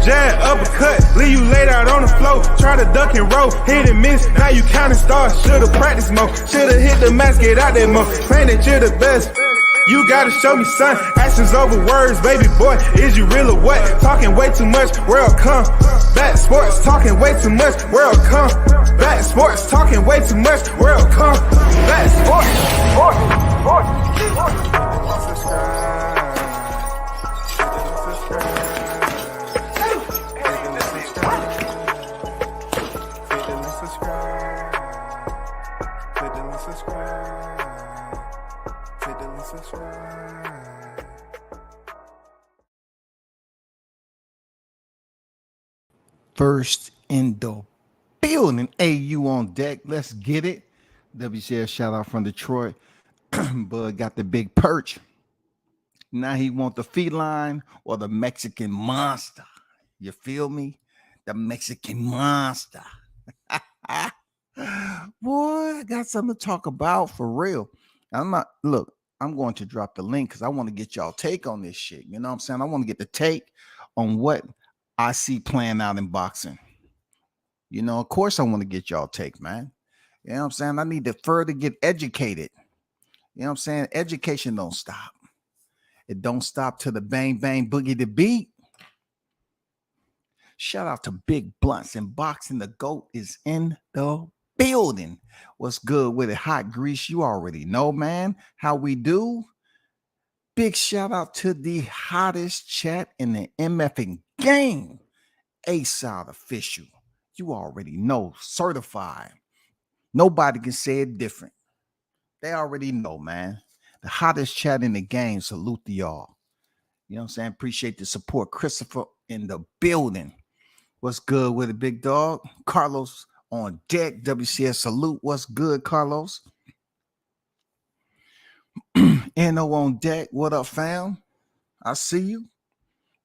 jab, uppercut, leave you laid out on the floor. Try to duck and roll, hit and miss, now you counting stars. Should've practiced more, should've hit the mask, get out there more. Claim that you're the best. You gotta show me, son. Actions over words, baby boy. Is you real or what? Talking way too much, world come. Back sports, talking way too much, world come. Back sports, talking way too much, world come. Back sports, First in the building, AU on deck. Let's get it. WCS shout out from Detroit. Bud got the big perch. Now he want the feline or the Mexican monster. You feel me? The Mexican monster. Boy, I got something to talk about for real. I'm going to drop the link because I want to get y'all take on this shit. You know what I'm saying? I want to get the take on what I see playing out in boxing. You know, of course I want to get y'all take, man. You know what I'm saying? I need to further get educated. You know what I'm saying? Education don't stop. It don't stop to the bang, bang, boogie the beat. Shout out to Big Blunts and Boxing. The GOAT is in the building. What's good with it? Hot grease. You already know, man, how we do. Big shout out to the hottest chat in the MFing game. A-Side official. You already know. Certified. Nobody can say it different. They already know, man. The hottest chat in the game. Salute to y'all. You know what I'm saying? Appreciate the support. Christopher in the building. What's good with it, big dog? Carlos on deck. WCS salute. What's good, Carlos? NO on deck. What up, fam? I see you.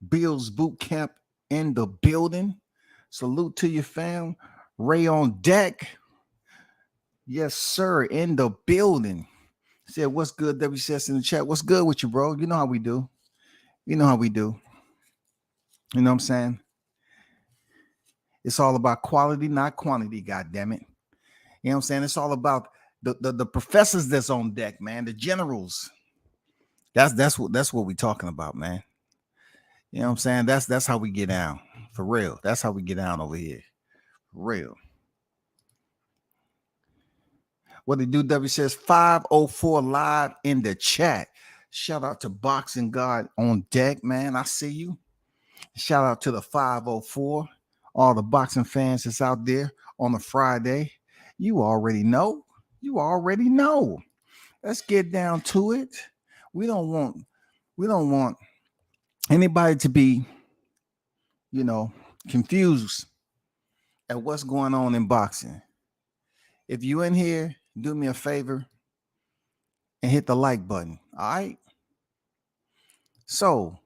Bill's Boot Camp in the building. Salute to you, fam. Ray on deck. Yes, sir. In the building. Said, what's good, WCS in the chat? What's good with you, bro? You know how we do. You know how we do. You know what I'm saying? It's all about quality, not quantity, goddammit. You know what I'm saying? It's all about the professors that's on deck, man. The generals. That's what we're talking about, man. You know what I'm saying? That's how we get down. For real. That's how we get down over here. For real. What it do, W says 504 live in the chat. Shout out to Boxing God on deck, man. I see you. Shout out to the 504. All the boxing fans that's out there on a Friday. You already know. You already know. Let's get down to it. We don't want anybody to be, confused at what's going on in boxing. If you in here, do me a favor and hit the like button. All right. So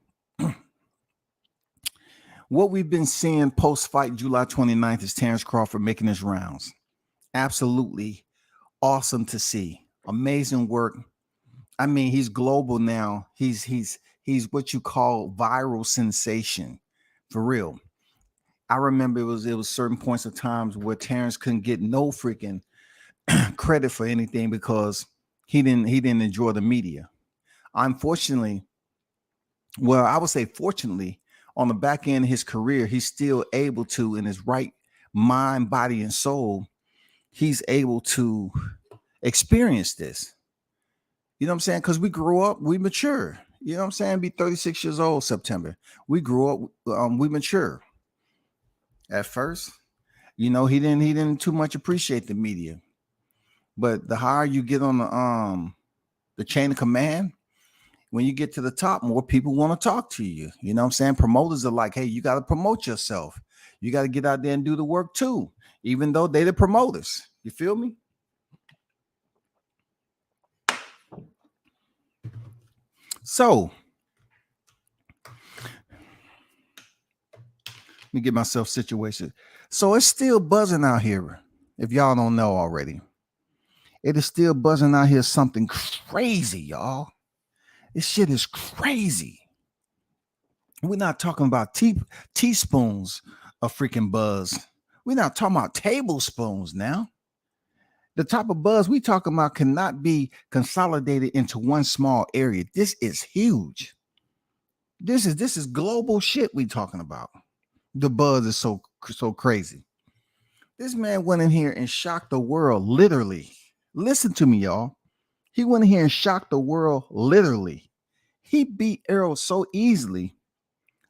what we've been seeing post-fight July 29th is Terrence Crawford making his rounds. Absolutely awesome to see. Amazing work. I mean, he's global now. He's what you call viral sensation. For real. I remember it was certain points of times where Terrence couldn't get no freaking credit for anything because he didn't enjoy the media. Unfortunately, well, I would say fortunately, on the back end of his career, he's still able to, in his right mind, body, and soul, he's able to experience this. You know what I'm saying? Because we grew up, we mature. You know what I'm saying? Be 36 years old September. We grew up, we mature. At first, he didn't too much appreciate the media. But the higher you get on the chain of command, when you get to the top, more people want to talk to you. You know what I'm saying? Promoters are like, hey, you got to promote yourself. You got to get out there and do the work too, even though they're the promoters. You feel me? So, let me get myself situated. So it's still buzzing out here. If y'all don't know already, it is still buzzing out here. Something crazy, y'all. This shit is crazy. We're not talking about teaspoons of freaking buzz. We're not talking about tablespoons now. The type of buzz we talking about cannot be consolidated into one small area. This is huge. This is global shit we talking about. The buzz is so crazy. This man went in here and shocked the world, literally. Listen to me, y'all. He went in here and shocked the world, literally. He beat Errol so easily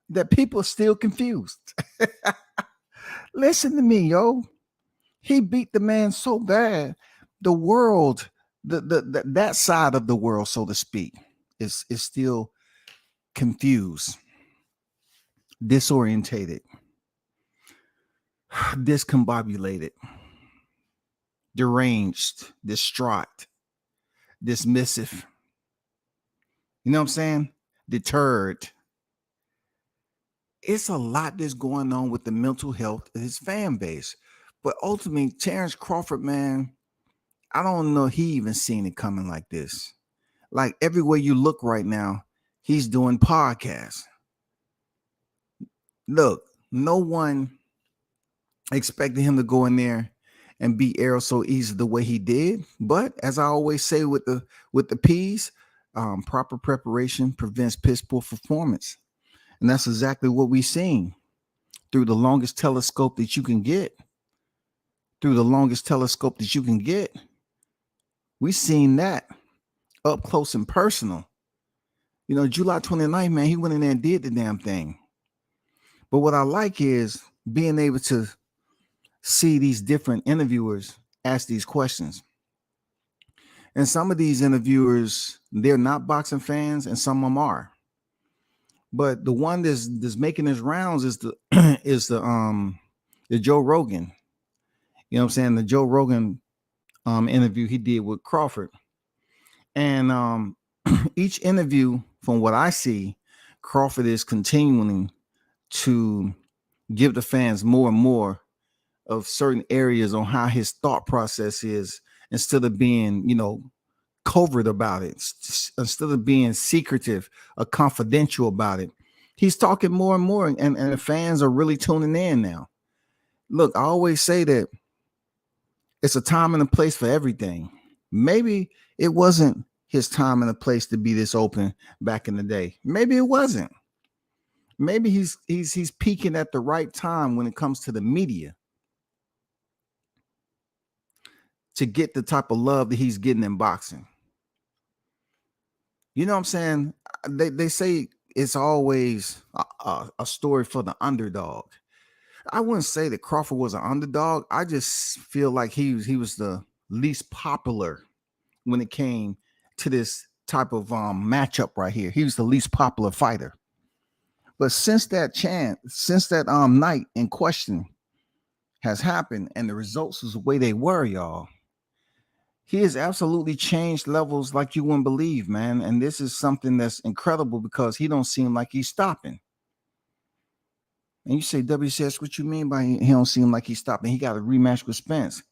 that people are still confused. Listen to me, yo. He beat the man so bad, the world, that side of the world, so to speak, is still confused, disorientated, discombobulated, deranged, distraught, dismissive. You know what I'm saying? Deterred. It's a lot that's going on with the mental health of his fan base. But ultimately, Terrence Crawford, man, I don't know he even seen it coming like this. Like everywhere you look right now, he's doing podcasts. Look, no one expected him to go in there and beat Errol so easy the way he did. But as I always say with the P's, proper preparation prevents piss poor performance. And that's exactly what we've seen through the longest telescope that you can get. Through the longest telescope that you can get. We've seen that up close and personal. You know, July 29th, man, he went in there and did the damn thing. But what I like is being able to see these different interviewers ask these questions. And some of these interviewers, they're not boxing fans, and some of them are. But the one that's making his rounds is the the Joe Rogan. You know what I'm saying? The Joe Rogan interview he did with Crawford. And each interview, from what I see, Crawford is continuing to give the fans more and more of certain areas on how his thought process is, instead of being, covert about it, instead of being secretive or confidential about it. He's talking more and more, and the fans are really tuning in now. Look, I always say that it's a time and a place for everything. Maybe it wasn't his time and a place to be this open back in the day. Maybe it wasn't. Maybe he's peaking at the right time when it comes to the media to get the type of love that he's getting in boxing. You know what I'm saying? They say it's always a story for the underdog. I wouldn't say that Crawford was an underdog. I just feel like he was the least popular when it came to this type of matchup right here. He was the least popular fighter. But since that night in question has happened and the results was the way they were, y'all, he has absolutely changed levels like you wouldn't believe, man. And this is something that's incredible because he don't seem like he's stopping. And you say, WCS, what you mean by he don't seem like he's stopping? He got a rematch with Spence.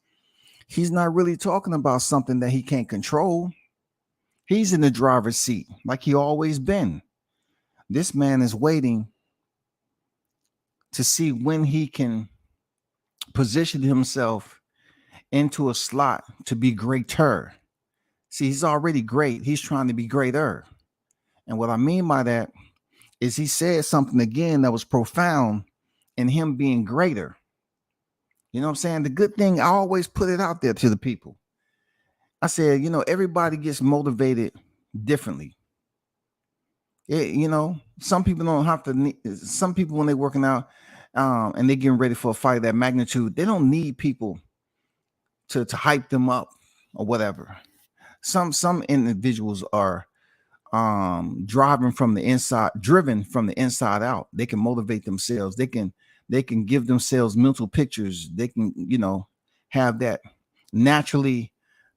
He's not really talking about something that he can't control. He's in the driver's seat like he always been. This man is waiting to see when he can position himself into a slot to be greater. See, he's already great. He's trying to be greater. And what I mean by that is he said something again that was profound in him being greater. You know what I'm saying? The good thing, I always put it out there to the people. I said, everybody gets motivated differently. Some people don't have to. Some people, when they're working out and they're getting ready for a fight of that magnitude, they don't need people to hype them up or whatever. Some individuals are driven from the inside out. They can motivate themselves. They can give themselves mental pictures. They can, have that naturally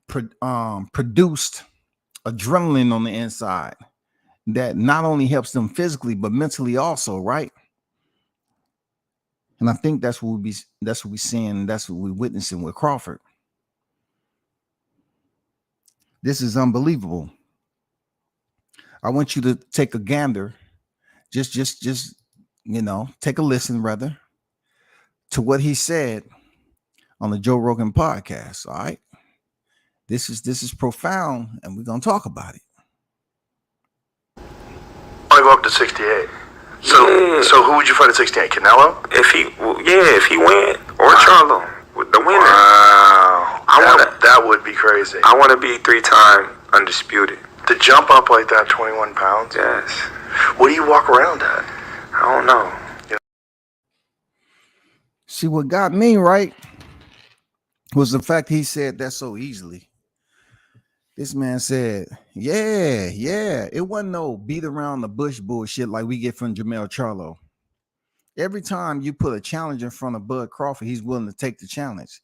produced adrenaline on the inside that not only helps them physically but mentally also, right? And I think that's what we're seeing. That's what we're witnessing with Crawford. This is unbelievable. I want you to take a gander just take a listen, brother, to what he said on the Joe Rogan podcast. All right. This is profound, and we're gonna talk about it. I go up to 68. So who would you fight at 68? Canelo? If he win, or Charlo, the winner. Wow. That would be crazy. I want to be 3-time undisputed. To jump up like that, 21 pounds? Yes. What do you walk around at? I don't know. See, what got me right was the fact he said that so easily. This man said, yeah, it wasn't no beat around the bush bullshit like we get from Charlo. Every time you put a challenge in front of Bud Crawford, he's willing to take the challenge.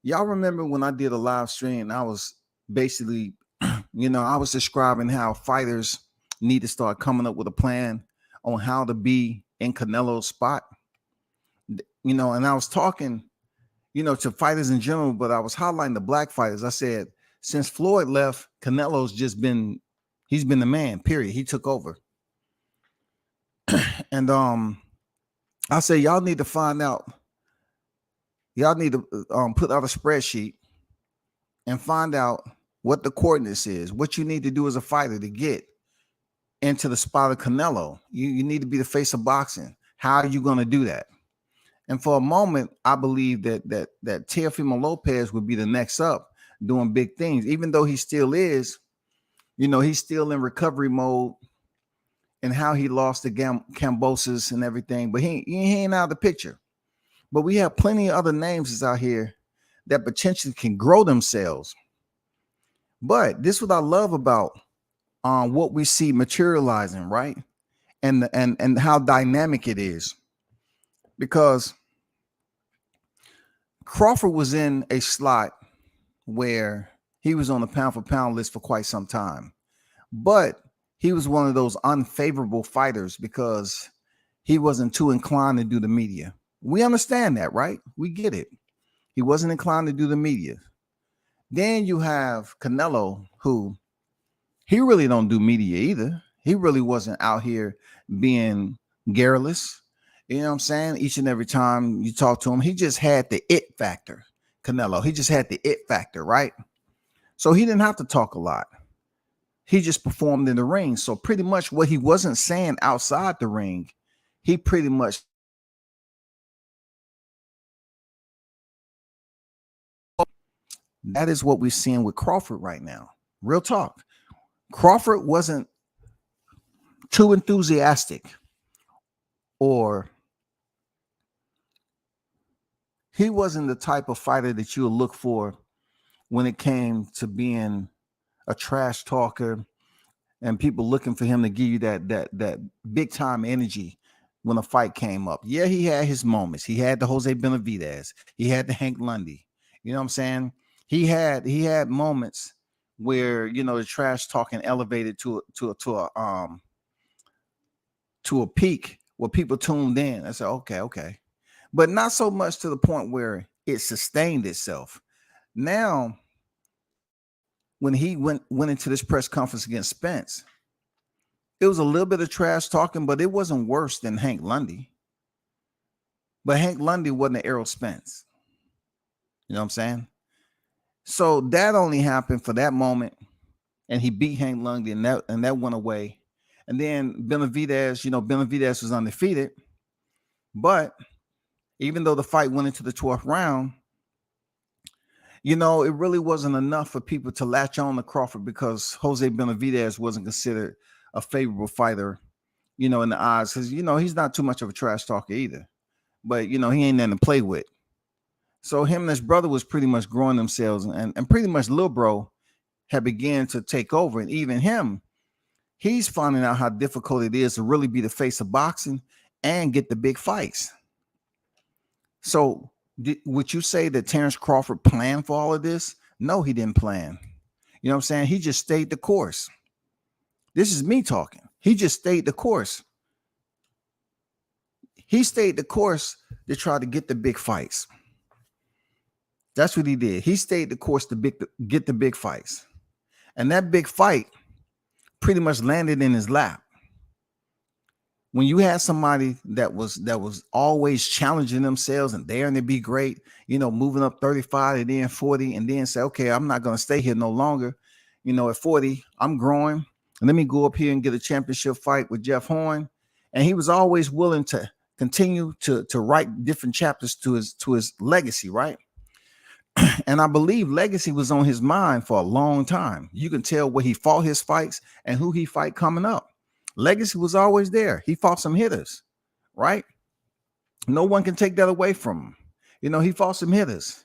Y'all remember when I did a live stream, I was basically, I was describing how fighters need to start coming up with a plan on how to be in Canelo's spot. And I was talking, to fighters in general, but I was highlighting the black fighters. I said, since Floyd left, Canelo's he's been the man, period. He took over. And I say, y'all need to find out. Y'all need to put out a spreadsheet and find out what the coordinates is, what you need to do as a fighter to get into the spot of Canelo. You need to be the face of boxing. How are you going to do that? And for a moment, I believe that Teofimo Lopez would be the next up doing big things, even though he still is, he's still in recovery mode and how he lost the Cambosis and everything, but he ain't out of the picture. But we have plenty of other names that's out here that potentially can grow themselves. But this is what I love about what we see materializing, right? And how dynamic it is. Because Crawford was in a slot where he was on the pound for pound list for quite some time, but he was one of those unfavorable fighters because he wasn't too inclined to do the media. We understand that, right? We get it. He wasn't inclined to do the media. Then you have Canelo, who he really don't do media either. He really wasn't out here being garrulous. You know what I'm saying? Each and every time you talk to him, he just had the it factor. Canelo, he just had the it factor, right? So he didn't have to talk a lot. He just performed in the ring. So pretty much what he wasn't saying outside the ring, he pretty much that is what we're seeing with Crawford right now. Real talk. Crawford wasn't too enthusiastic, or he wasn't the type of fighter that you would look for when it came to being a trash talker and people looking for him to give you that big time energy when a fight came up. Yeah, he had his moments. He had the Jose Benavidez. He had the Hank Lundy. You know what I'm saying? He had moments where the trash talking elevated to a peak where people tuned in. I said, okay, but not so much to the point where it sustained itself. Now, when he went into this press conference against Spence, it was a little bit of trash talking, but it wasn't worse than Hank Lundy. But Hank Lundy wasn't an Errol Spence. You know what I'm saying? So that only happened for that moment, and he beat Hank Lundy, and that went away. And then Benavidez, Benavidez was undefeated, but even though the fight went into the 12th round, it really wasn't enough for people to latch on to Crawford because Jose Benavidez wasn't considered a favorable fighter, in the eyes, because he's not too much of a trash talker either, but he ain't nothing to play with. So him and his brother was pretty much growing themselves, and pretty much Lil Bro had began to take over, and even him, he's finding out how difficult it is to really be the face of boxing and get the big fights. So would you say that Terrence Crawford planned for all of this? No, he didn't plan. You know what I'm saying? He just stayed the course. This is me talking. He just stayed the course. He stayed the course to try to get the big fights. That's what he did. He stayed the course to get the big fights. And that big fight pretty much landed in his lap. when you had somebody that was always challenging themselves and daring to be great, moving up 35 and then 40, and then say, okay, I'm not going to stay here no longer. At 40, I'm growing. Let me go up here and get a championship fight with Jeff Horn. And he was always willing to continue to write different chapters to his legacy, right? And I believe legacy was on his mind for a long time. You can tell where he fought his fights and who he fight coming up. Legacy was always there. He fought some hitters, right? No one can take that away from him. He fought some hitters.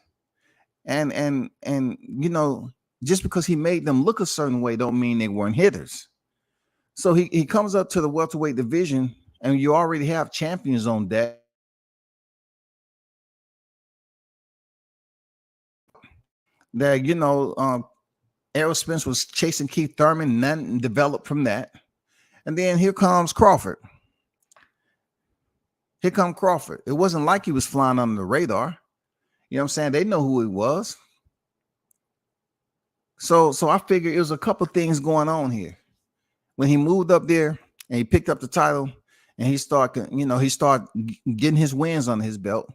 And just because he made them look a certain way don't mean they weren't hitters. So he comes up to the welterweight division, and you already have champions on deck. That Errol Spence was chasing Keith Thurman, nothing developed from that. And then here comes Crawford. Here comes Crawford. It wasn't like he was flying under the radar. You know what I'm saying? They know who he was. So I figured it was a couple things going on here. When he moved up there and he picked up the title and he started getting his wins under his belt,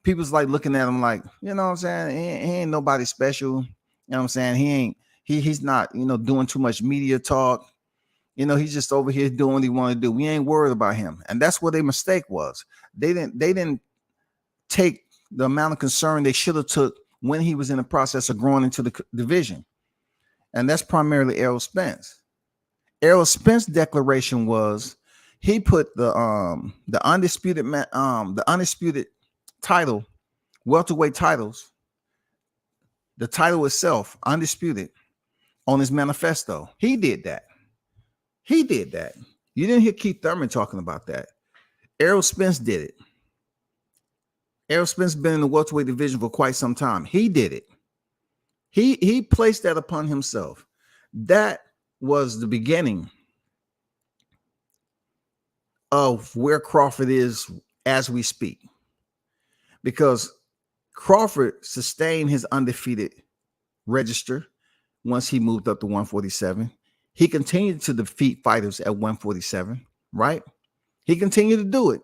people's like looking at him like, you know what I'm saying? He ain't nobody special. You know what I'm saying? He's not, doing too much media talk. He's just over here doing what he want to do. We ain't worried about him. And that's what their mistake was. They didn't take the amount of concern they should have took when he was in the process of growing into the division. And that's primarily Errol Spence. Errol Spence declaration was he put the undisputed title, welterweight titles, the title itself, undisputed, on his manifesto. He did that. You didn't hear Keith Thurman talking about that. Errol Spence did it. Errol Spence been in the welterweight division for quite some time. He did it. He placed that upon himself. That was the beginning of where Crawford is as we speak. Because Crawford sustained his undefeated register once he moved up to 147. He continued to defeat fighters at 147, right? He continued to do it.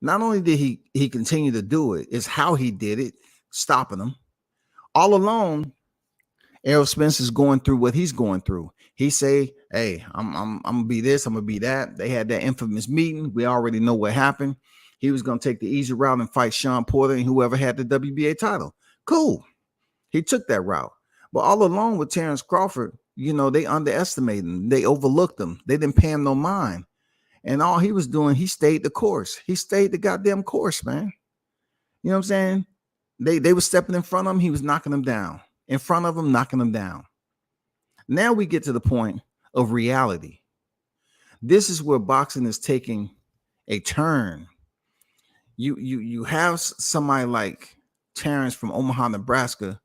Not only did he continue to do it, it's how he did it, stopping them. All along, Errol Spence is going through what he's going through. He say, hey, I'm gonna be this, I'm gonna be that. They had that infamous meeting. We already know what happened. He was gonna take the easy route and fight Sean Porter and whoever had the WBA title. Cool. He took that route. But all along with Terrence Crawford, they underestimated him. They overlooked him. They didn't pay him no mind. And all he was doing, he stayed the course. He stayed the goddamn course, man. You know what I'm saying? They were stepping in front of him. He was knocking them down. In front of him, knocking them down. Now we get to the point of reality. This is where boxing is taking a turn. You have somebody like Terrence from Omaha, Nebraska,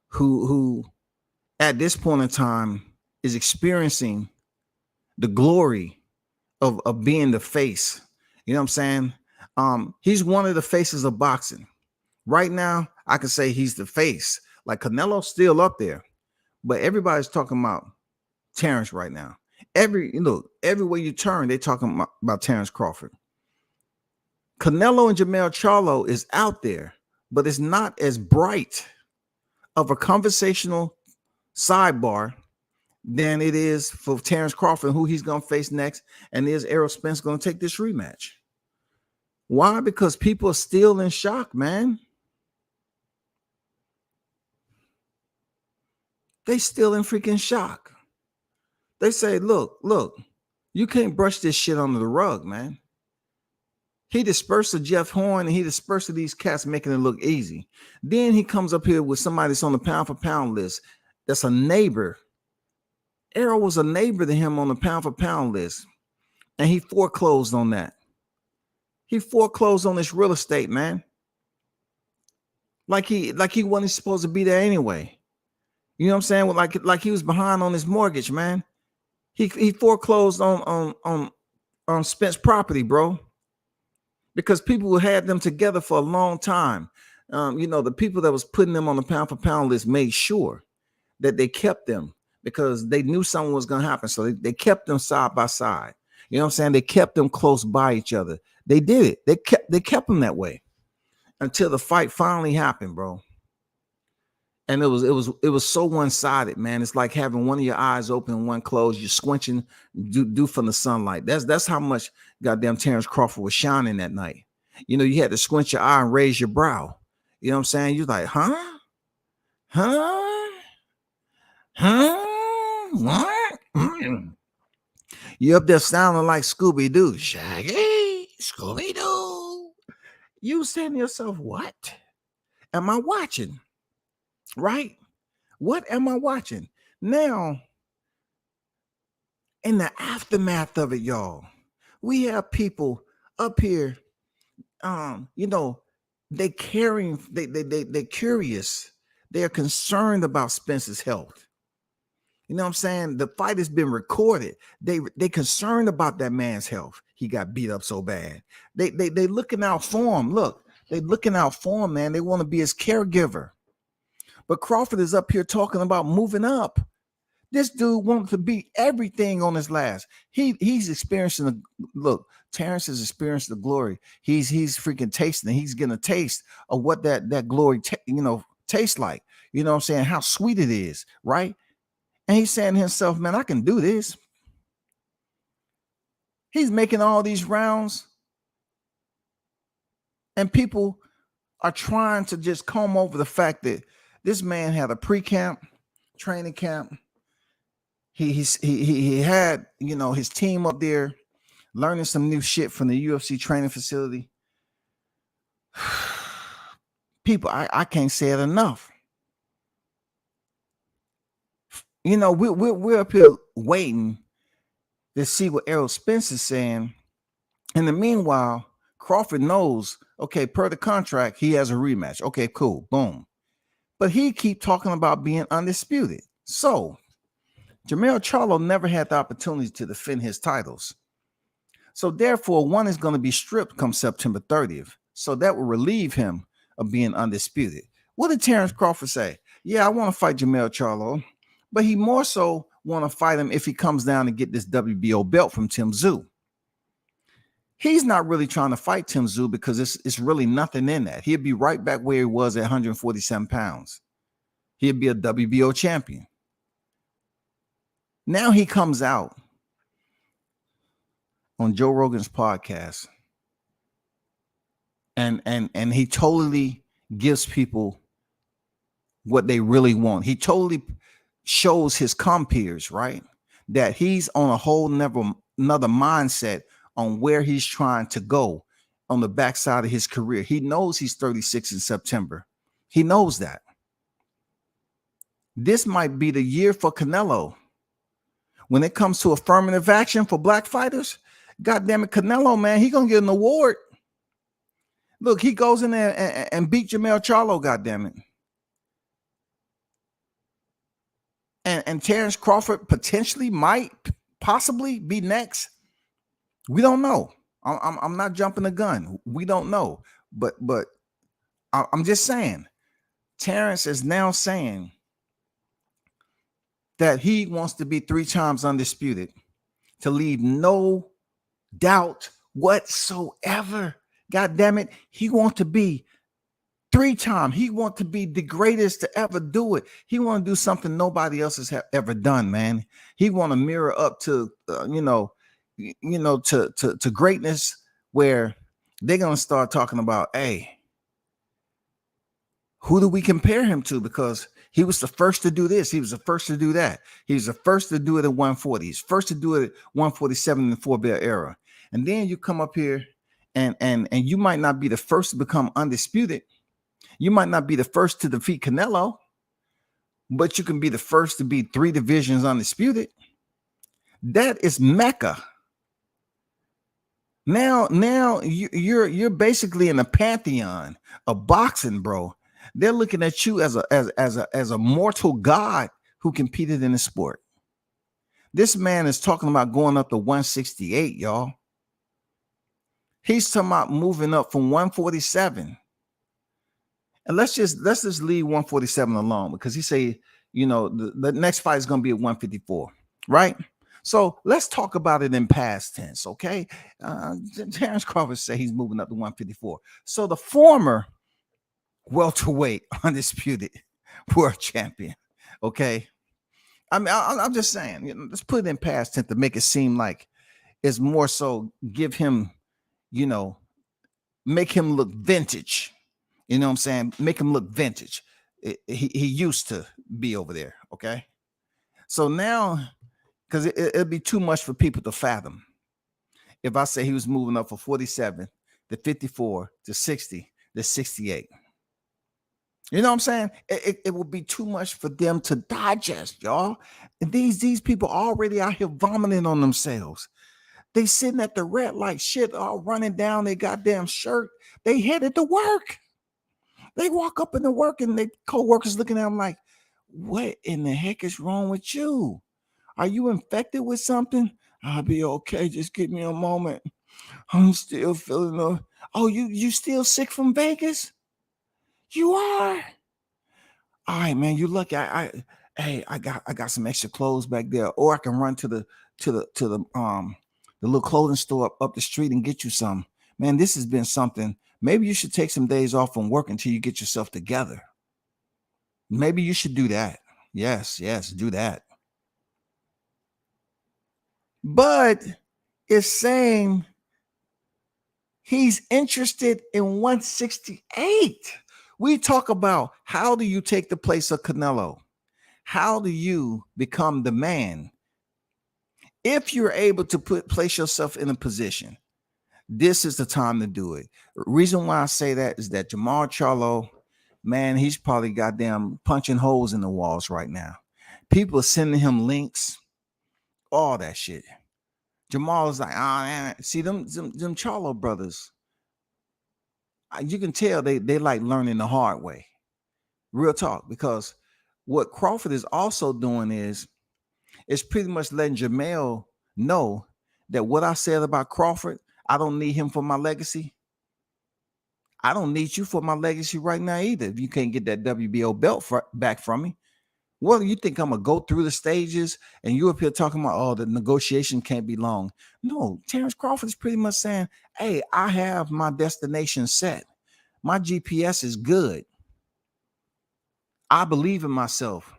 who at this point in time is experiencing the glory of being the face. You know what I'm saying? He's one of the faces of boxing. Right now, I can say he's the face. Like Canelo's still up there, but everybody's talking about Terrence right now. Everywhere you turn, they're talking about Terrence Crawford. Canelo and Charlo is out there, but it's not as bright of a conversational sidebar than it is for Terrence Crawford, who he's going to face next, and is Errol Spence going to take this rematch? Why? Because people are still in shock, man. They still in freaking shock. They say, look, you can't brush this shit under the rug, man. He dispersed of Jeff Horn and he dispersed of these cats, making it look easy. Then he comes up here with somebody that's on the pound for pound list. That's a neighbor. Errol was a neighbor to him on the pound for pound list. And he foreclosed on that. He foreclosed on this real estate, man. Like he wasn't supposed to be there anyway. You know what I'm saying? Like he was behind on his mortgage, man. He foreclosed on Spence property, bro. Because people who had them together for a long time. The people that was putting them on the pound for pound list made sure that they kept them because they knew something was going to happen. So they kept them side by side. You know what I'm saying? They kept them close by each other. They did it. They kept them that way until the fight finally happened, bro. And it was so one-sided, man. It's like having one of your eyes open and one closed. You're squinching due from the sunlight. That's how much goddamn Terrence Crawford was shining that night. You know, you had to squint your eye and raise your brow. You know what I'm saying? You're like, huh? What? You up there sounding like Scooby-Doo. Shaggy, Scooby-Doo. You saying to yourself, what am I watching? Right? What am I watching? Now, in the aftermath of it, y'all, we have people up here, you know, they're curious. They're concerned about Spence's health. You know what I'm saying? The fight has been recorded. They concerned about that man's health. He got beat up so bad. They looking out for him. Look, they looking out for him, man. They want to be his caregiver. But Crawford is up here talking about moving up. This dude wants to be everything on his last. He's experiencing look. Terrence has experienced the glory. He's freaking tasting. He's getting a taste of what that glory tastes like. You know what I'm saying? How sweet it is, right? And he's saying to himself, man, I can do this. He's making all these rounds. And people are trying to just comb over the fact that this man had a pre-camp, training camp. He had, you know, his team up there learning some new shit from the UFC training facility. People, I can't say it enough. You know, we're up here waiting to see what Errol Spence is saying. In the meanwhile, Crawford knows, okay, per the contract, he has a rematch. Okay, cool, boom. But he keep talking about being undisputed. So Charlo never had the opportunity to defend his titles. So therefore, one is going to be stripped come September 30th. So that will relieve him of being undisputed. What did Terrence Crawford say? Yeah, I want to fight Charlo, but he more so want to fight him if he comes down and get this WBO belt from Tim Tszyu. He's not really trying to fight Tim Tszyu because it's really nothing in that. He'd be right back where he was at 147 pounds. He'd be a WBO champion. Now he comes out on Joe Rogan's podcast and he totally gives people what they really want. He totally shows his compeers, right, that he's on a whole another mindset on where he's trying to go on the backside of his career. He knows he's 36 in September. He knows that. This might be the year for Canelo. When it comes to affirmative action for black fighters, goddamn it, Canelo, man, he gonna get an award. Look, he goes in there and beat Charlo, goddamn it. And Terrence Crawford potentially might possibly be next. We don't know. I'm not jumping the gun. We don't know. But I'm just saying, Terrence is now saying that he wants to be 3 times undisputed, to leave no doubt whatsoever. God damn it. He wants to be 3 times. He wants to be the greatest to ever do it. He want to do something nobody else has ever done, man. He want to mirror up to, to greatness, where they're going to start talking about, hey, who do we compare him to? Because he was the first to do this. He was the first to do that. He was the first to do it at 140. He's first to do it at 147 in the 4-belt era. And then you come up here and you might not be the first to become undisputed. You might not be the first to defeat Canelo, but you can be the first to be 3 divisions undisputed. That is Mecca. Now you're basically in a pantheon of boxing, bro. They're looking at you as a mortal god who competed in the sport. This man is talking about going up to 168, y'all. He's talking about moving up from 147. And let's just leave 147 alone, because he say, the next fight is going to be at 154, right? So let's talk about it in past tense, okay? Terrence Crawford said he's moving up to 154. So the former welterweight undisputed world champion, okay? I mean, I'm just saying, let's put it in past tense to make it seem like it's more so give him, make him look vintage. You know what I'm saying? Make him look vintage. He used to be over there, okay? So now, because it'd be too much for people to fathom if I say he was moving up from 47 to 54 to 60 to 68. You know what I'm saying? It would be too much for them to digest, y'all. And these people already out here vomiting on themselves. They sitting at the red light, shit, all running down their goddamn shirt. They headed to work. They walk up in the work and their co-workers looking at them like, what in the heck is wrong with you? Are you infected with something? I'll be okay. Just give me a moment. I'm still feeling oh, you still sick from Vegas? You are. All right, man. You lucky. I got some extra clothes back there, or I can run to the little clothing store up the street and get you some. Man, this has been something. Maybe you should take some days off from work until you get yourself together. Maybe you should do that. Yes, do that. But it's saying he's interested in 168. We talk about how do you take the place of Canelo? How do you become the man? If you're able to place yourself in a position, this is the time to do it. The reason why I say that is that Charlo, man, he's probably goddamn punching holes in the walls right now. People are sending him links, all that shit. Jamal is like, man. See them Charlo brothers. You can tell they like learning the hard way. Real talk, because what Crawford is also doing is pretty much letting Jamel know that what I said about Crawford, I don't need him for my legacy. I don't need you for my legacy right now either. If you can't get that WBO belt back from me, what do you think I'm gonna go through the stages and you up here talking about, oh, the negotiation can't be long? No, Terrence Crawford is pretty much saying, hey, I have my destination set. My GPS is good. I believe in myself.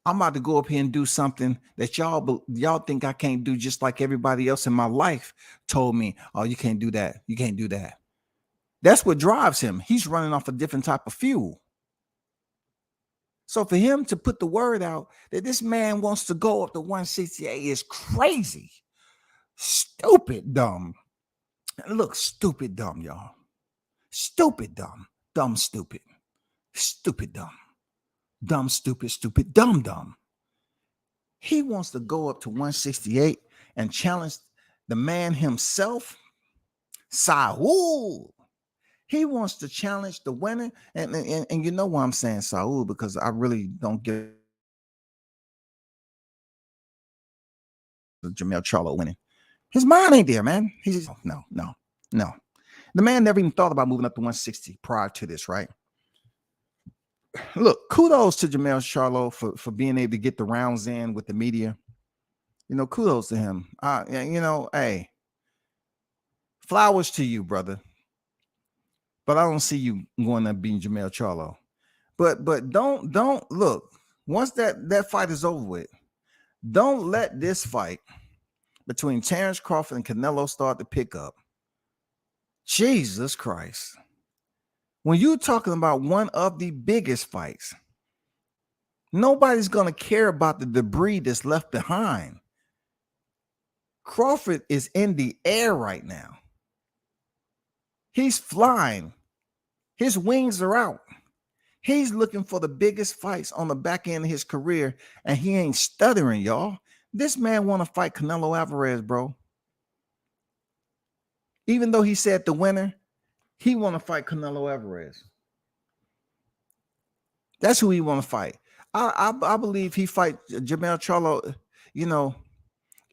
I'm about to go up here and do something that y'all think I can't do, just like everybody else in my life told me, oh, you can't do that. You can't do that. That's what drives him. He's running off a different type of fuel. So for him to put the word out that this man wants to go up to 168 is crazy. Stupid dumb. Look, stupid dumb, y'all. Stupid dumb. Dumb stupid. Stupid dumb. Dumb stupid stupid dumb dumb. He wants to go up to 168 and challenge the man himself, Saul. He wants to challenge the winner, and you know why I'm saying Saul, because I really don't get Jamel Charlo winning. His mind ain't there, man. He's just, no. The man never even thought about moving up to 160 prior to this, right? Look, kudos to Jamel Charlo for being able to get the rounds in with the media. Kudos to him. Hey, flowers to you, brother. But I don't see you going up beating Jamel Charlo. But don't look. Once that fight is over with, don't let this fight between Terrence Crawford and Canelo start to pick up. Jesus Christ. When you're talking about one of the biggest fights, nobody's going to care about the debris that's left behind. Crawford is in the air right now. He's flying. His wings are out. He's looking for the biggest fights on the back end of his career, and he ain't stuttering, y'all. This man want to fight Canelo Alvarez, bro. Even though he said the winner, he want to fight Canelo Alvarez. That's who he want to fight. I believe he fight Jamel Charlo.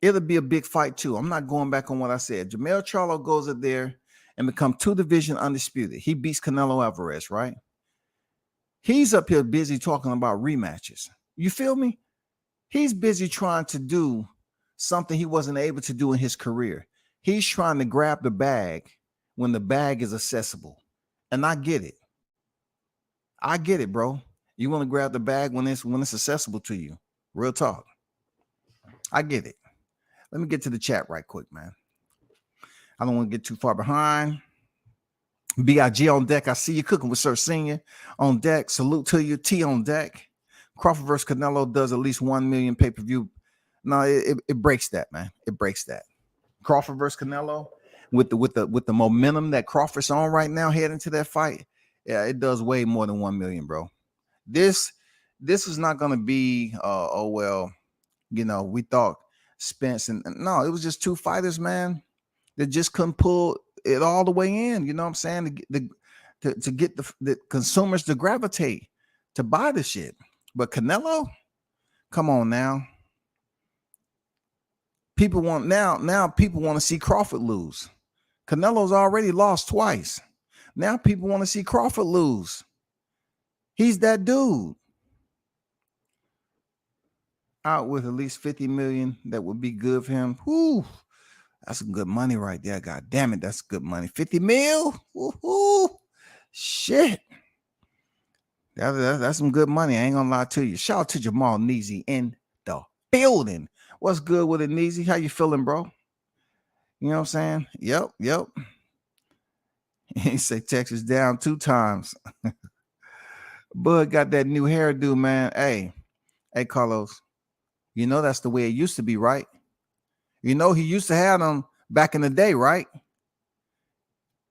It'll be a big fight too. I'm not going back on what I said. Jamel Charlo goes up there and become 2-division undisputed. He beats Canelo Alvarez, right? He's up here busy talking about rematches. You feel me? He's busy trying to do something he wasn't able to do in his career. He's trying to grab the bag when the bag is accessible. And I get it. I get it, bro. You want to grab the bag when it's accessible to you. Real talk. I get it. Let me get to the chat right quick, man. I don't want to get too far behind. BIG on deck. I see you cooking with Sir Senior on deck. Salute to you. T on deck. Crawford versus Canelo does at least 1 million pay-per-view. No, it breaks that, man. It breaks that. Crawford versus Canelo with the momentum that Crawford's on right now heading to that fight. Yeah, it does way more than 1 million, bro. This is not gonna be we thought Spence and no, it was just two fighters, man, that just couldn't pull it all the way in. You know what I'm saying? To get the consumers to gravitate to buy the shit. But Canelo, come on now. People want people want to see Crawford lose. Canelo's already lost twice. Now people want to see Crawford lose. He's that dude. Out with at least 50 million, that would be good for him. Whoo, that's some good money right there. God damn it, that's good money. 50 mil? Woo-hoo. Shit. That's some good money. I ain't gonna lie to you. Shout out to Jamal Neezy in the building. What's good with it, Neezy? How you feeling, bro? You know what I'm saying? Yep. He say Texas down 2 times. Bud got that new hairdo, man. Hey, Carlos. You know that's the way it used to be, right? You know he used to have them back in the day, right?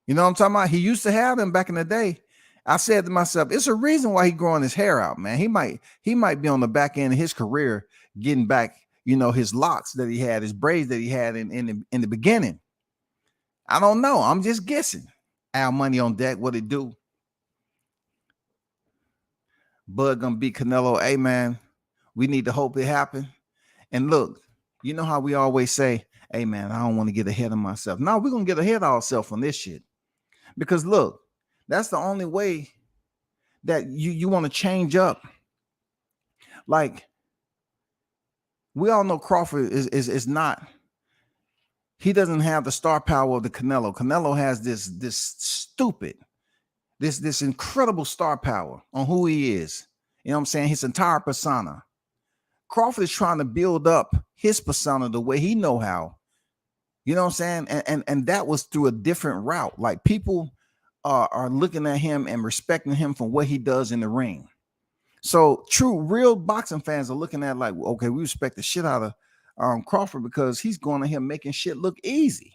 You know what I'm talking about? He used to have them back in the day. I said to myself, it's a reason why he growing his hair out, man. He might be on the back end of his career getting back, his locks that he had, his braids that he had in the beginning. I don't know. I'm just guessing. Al Money on deck, what it do? Bud gonna beat Canelo. Hey, man, we need to hope it happen. And look, you know how we always say, hey, man, I don't want to get ahead of myself. No, we're going to get ahead of ourselves on this shit. Because look, that's the only way that you want to change up. Like, we all know Crawford is not, he doesn't have the star power of the Canelo. Canelo has this incredible star power on who he is. You know what I'm saying? His entire persona. Crawford is trying to build up his persona the way he know how. You know what I'm saying? And that was through a different route. Like, people are looking at him and respecting him for what he does in the ring. So real boxing fans are looking at like, okay, we respect the shit out of Crawford because he's going to him making shit look easy.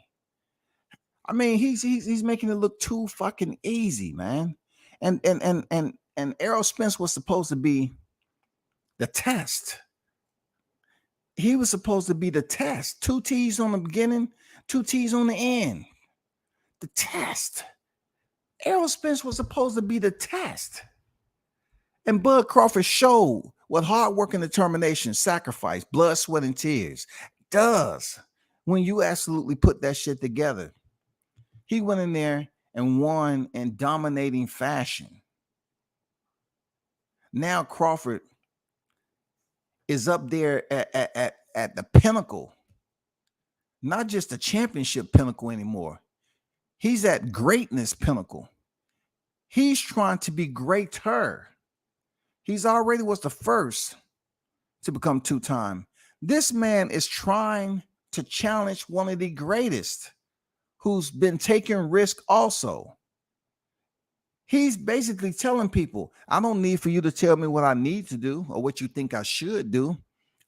I mean, he's making it look too fucking easy, man. And Errol Spence was supposed to be the test. He was supposed to be the test. 2 T's on the beginning, 2 T's on the end. The test. Errol Spence was supposed to be the test. And Bud Crawford showed what hard work and determination, sacrifice, blood, sweat, and tears does when you absolutely put that shit together. He went in there and won in dominating fashion. Now Crawford is up there at the pinnacle, not just the championship pinnacle anymore. He's at greatness pinnacle. He's trying to be greater. He's already was the first to become 2-time. This man is trying to challenge one of the greatest who's been taking risk also. He's basically telling people, I don't need for you to tell me what I need to do or what you think I should do.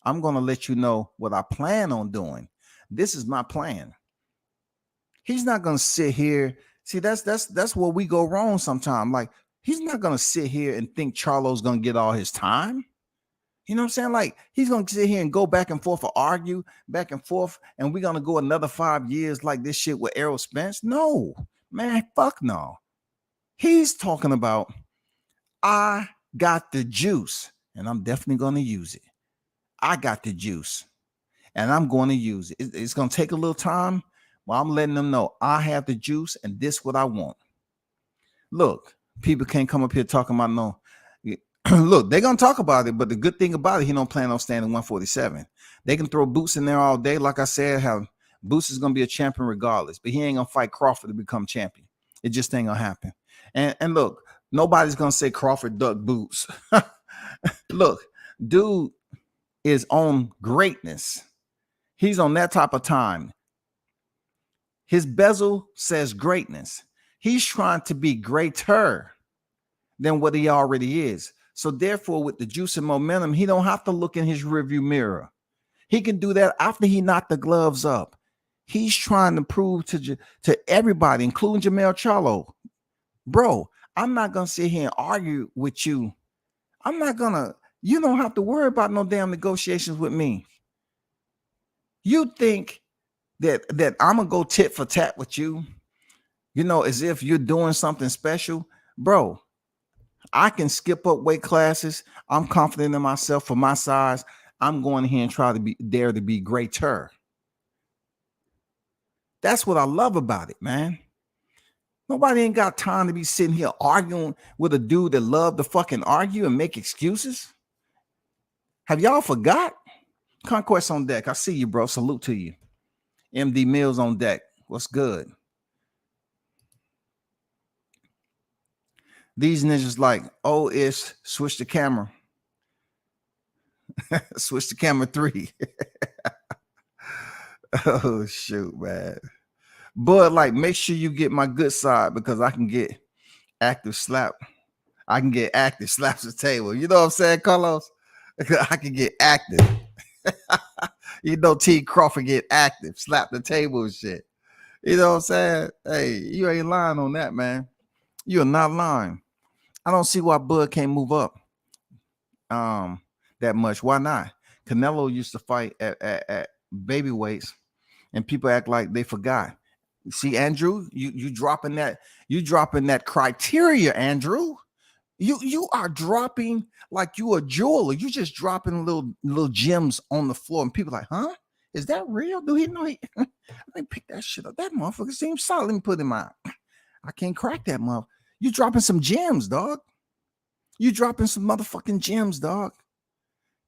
I'm going to let you know what I plan on doing. This is my plan. He's not going to sit here. See, that's where we go wrong sometimes. Like, he's not going to sit here and think Charlo's going to get all his time. You know what I'm saying? Like, he's going to sit here and go back and forth or argue back and forth, and we're going to go another 5 years like this shit with Errol Spence. No, man, fuck no. He's talking about, I got the juice, and I'm definitely going to use it. I got the juice, and I'm going to use it. It's going to take a little time, but I'm letting them know I have the juice, and this is what I want. Look, people can't come up here talking about no, Look, they're gonna talk about it, but the good thing about it, he don't plan on standing 147. They can throw Boots in there all day. Like I said, how Boots is gonna be a champion regardless, but he ain't gonna fight Crawford to become champion. It just ain't gonna happen. And look, nobody's gonna say Crawford ducked Boots. Look, dude is on greatness. He's on that type of time. His bezel says greatness. He's trying to be greater than what he already is. So therefore, with the juice and momentum, he don't have to look in his rearview mirror. He can do that after he knocked the gloves up. He's trying to prove to everybody, including Charlo, bro, I'm not gonna sit here and argue with you. You don't have to worry about no damn negotiations with me. You think that I'm gonna go tit for tat with you, as if you're doing something special, bro. I can skip up weight classes. I'm confident in myself for my size. I'm going here and try to be there to be greater. That's what I love about it, man. Nobody ain't got time to be sitting here arguing with a dude that love to fucking argue and make excuses. Have y'all forgot? Conquest on deck. I see you, bro. Salute to you. MD Mills on deck. What's good? These ninjas like, oh, it's switch the camera. Switch to camera 3. Oh, shoot, man. But like, make sure you get my good side because I can get active slap. I can get active slaps the table. You know what I'm saying, Carlos? I can get active. T. Crawford get active, slap the table and shit. You know what I'm saying? Hey, you ain't lying on that, man. You are not lying. I don't see why Bud can't move up that much. Why not? Canelo used to fight at baby weights, and people act like they forgot. See, Andrew, you dropping that criteria, Andrew. You are dropping like you a jeweler. You just dropping little gems on the floor, and people like, huh? Is that real? Do he know? Let me pick that shit up. That motherfucker seems solid. Let me put him out. I can't crack that motherfucker. You dropping some gems, dog. You dropping some motherfucking gems, dog.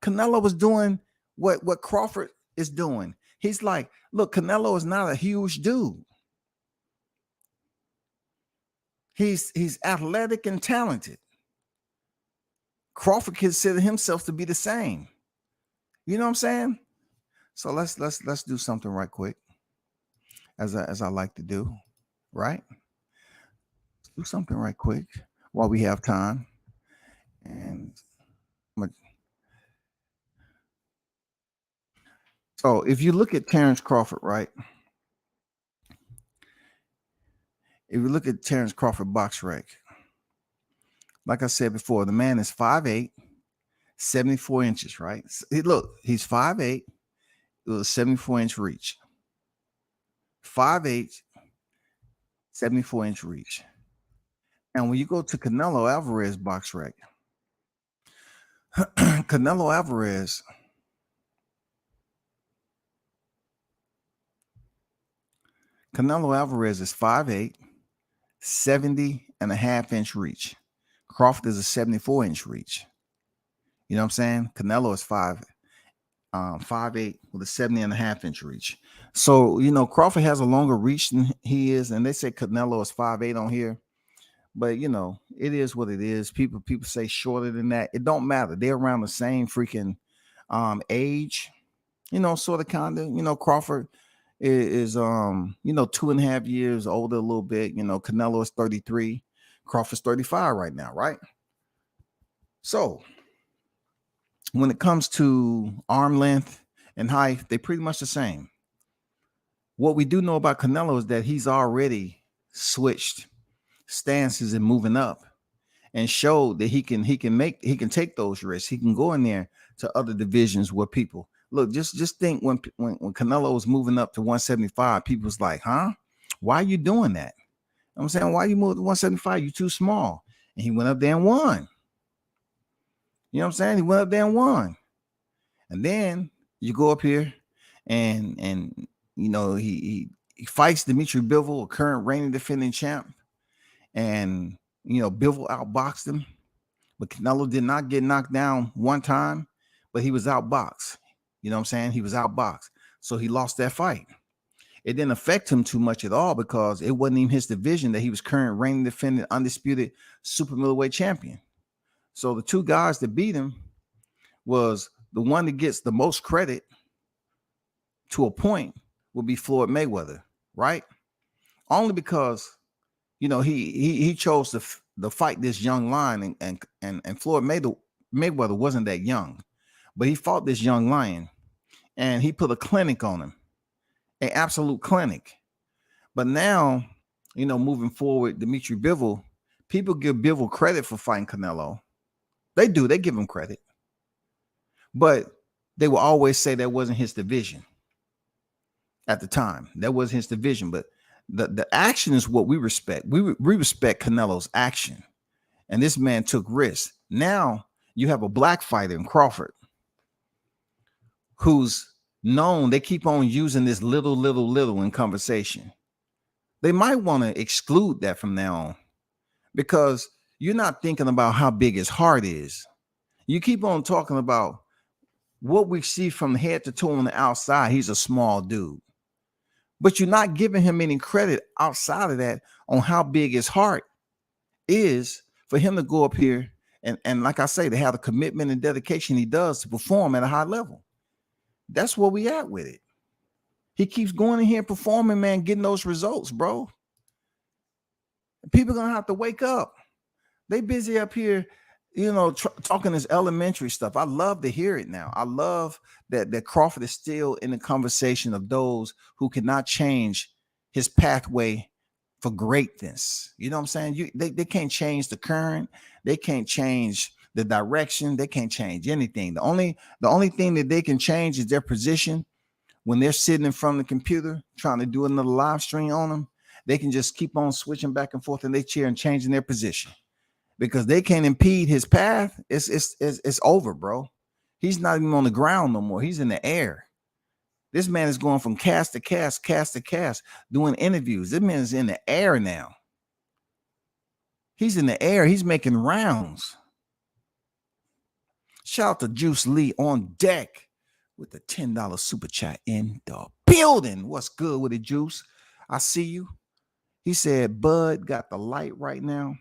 Canelo was doing what Crawford is doing. He's like, look, Canelo is not a huge dude. He's athletic and talented. Crawford considered himself to be the same. You know what I'm saying? So let's do something right quick, as I like to do, right? Let's do something right quick while we have time. And so if you look at Terrence Crawford, right? If you look at Terrence Crawford box rec, like I said before, the man is 5'8", 74 inches, right? Look, he's 5'8", with a 74-inch reach. 5'8", 74-inch reach. And when you go to Canelo Alvarez box rec, Canelo Alvarez is 5'8", 70.5-inch reach. Crawford is a 74-inch reach. You know what I'm saying? Canelo is 5'8" with a 70.5-inch reach. So, Crawford has a longer reach than he is, and they say Canelo is 5'8" on here. But, it is what it is. People say shorter than that. It don't matter. They're around the same freaking age, sort of kind of. Crawford is 2.5 years older a little bit. Canelo is 33. Crawford's 35 right now, right? So when it comes to arm length and height, they're pretty much the same. What we do know about Canelo is that he's already switched stances and moving up, and showed that he can take those risks. He can go in there to other divisions where people look. Just think when Canelo was moving up to 175, people was like, huh? Why are you doing that? I'm saying, why you move to 175? You too small. And he went up there and won. You know what I'm saying? He went up there and won. And then you go up here and he fights Dimitri Bivol, a current reigning defending champ. And Bivol outboxed him. But Canelo did not get knocked down one time, but he was outboxed. You know what I'm saying? He was outboxed. So he lost that fight. It didn't affect him too much at all because it wasn't even his division that he was current reigning defending undisputed super middleweight champion. So the two guys that beat him was the one that gets the most credit to a point would be Floyd Mayweather, right? Only because he chose to fight this young lion, and Floyd Mayweather wasn't that young, but he fought this young lion and he put a clinic on him, an absolute clinic. But now, moving forward, Dimitri Bivol, people give Bivol credit for fighting Canelo. They do, they give him credit. But they will always say that wasn't his division at the time. That wasn't his division, but the action is what we respect. We respect Canelo's action. And this man took risks. Now you have a black fighter in Crawford who's known. They keep on using this little in conversation. They might want to exclude that from now on because you're not thinking about how big his heart is. You keep on talking about what we see from head to toe on the outside. He's a small dude, but you're not giving him any credit outside of that on how big his heart is for him to go up here and like I say, to have the commitment and dedication he does to perform at a high level. That's where we at with it. He keeps going in here and performing, man, getting those results, bro. People are gonna have to wake up. They busy up here, talking this elementary stuff. I love to hear it now. I love that Crawford is still in the conversation of those who cannot change his pathway for greatness. You know what I'm saying? They can't change the current. They can't change the direction. They can't change anything. The only thing that they can change is their position. When they're sitting in front of the computer trying to do another live stream on them, they can just keep on switching back and forth in their chair and changing their position because they can't impede his path. It's over, bro. He's not even on the ground no more. He's in the air. This man is going from cast to cast, doing interviews. This man is in the air now. He's in the air. He's making rounds. Shout out to Juice Lee on deck with the $10 super chat in the building. What's good with it, Juice? I see you. He said, Bud got the light right now.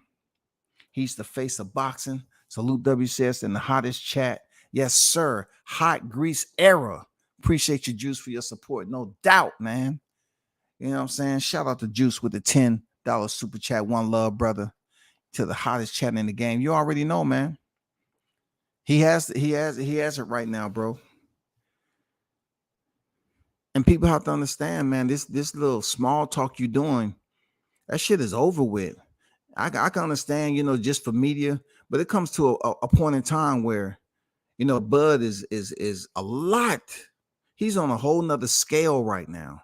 He's the face of boxing. Salute WCS in the hottest chat. Yes, sir. Hot grease era. Appreciate you, Juice, for your support. No doubt, man. You know what I'm saying? Shout out to Juice with the $10 super chat. One love, brother, to the hottest chat in the game. You already know, man. He has it right now, bro. And people have to understand, man, this little small talk you're doing, that shit is over with. I can understand, just for media, but it comes to a point in time where, Bud is a lot. He's on a whole nother scale right now.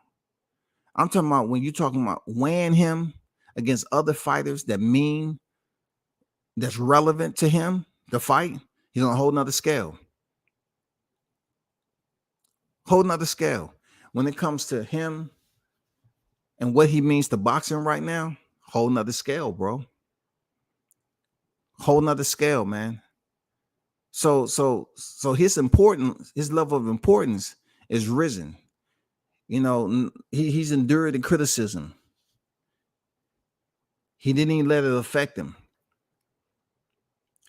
I'm talking about when you're talking about weighing him against other fighters that's relevant to him, the fight, he's on a whole nother scale. Whole nother scale. When it comes to him and what he means to boxing right now, whole nother scale, bro. Whole nother scale, man. So his level of importance is risen. He's endured the criticism. He didn't even let it affect him.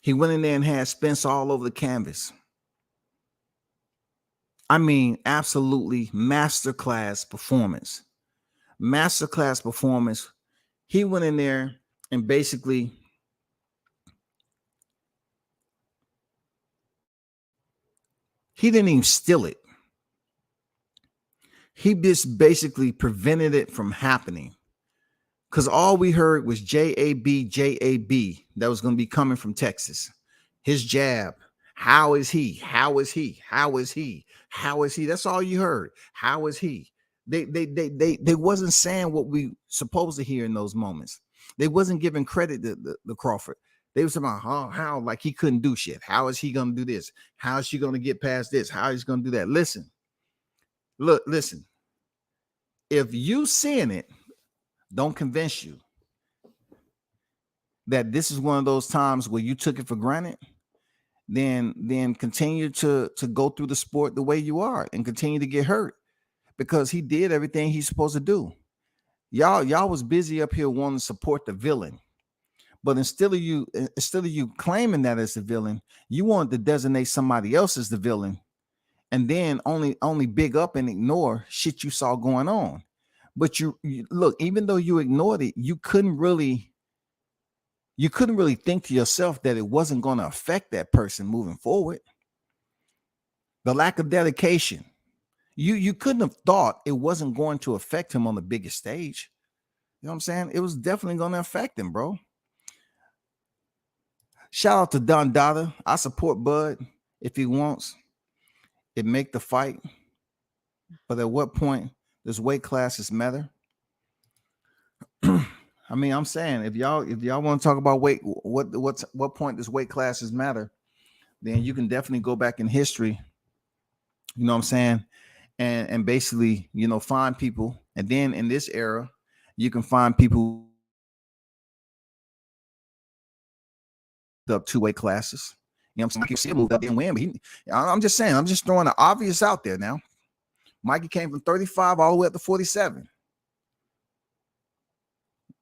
He went in there and had Spence all over the canvas. I mean, absolutely masterclass performance. Masterclass performance. He went in there and basically he didn't even steal it. He just basically prevented it from happening. Because all we heard was J-A-B, that was going to be coming from Texas. His jab. How is he? How is he? How is he? How is he? That's all you heard. How is he? They wasn't saying what we supposed to hear in those moments. They wasn't giving credit to the Crawford. They was about how like he couldn't do shit. How is he going to do this? How is she going to get past this? How is he going to do that? Listen. If you seeing it, don't convince you. that this is one of those times where you took it for granted, then continue to go through the sport the way you are and continue to get hurt, because he did everything he's supposed to do. Y'all was busy up here wanting to support the villain, but instead of you claiming that as the villain, you wanted to designate somebody else as the villain, and then only big up and ignore shit you saw going on. But you look, even though you ignored it, you couldn't really think to yourself that it wasn't going to affect that person moving forward. The lack of dedication. You couldn't have thought it wasn't going to affect him on the biggest stage. You know what I'm saying? It was definitely going to affect him, bro. Shout out to Don Dada. I support Bud if he wants it, make the fight. But at what point does weight classes matter? I mean, I'm saying if y'all want to talk about weight, what point does weight classes matter? Then you can definitely go back in history. You know what I'm saying? And basically, find people. And then in this era, you can find people up 2 weight classes. You know what I'm saying? Mikey still moved up and win, but I'm just saying, I'm just throwing the obvious out there now. Mikey came from 35 all the way up to 47.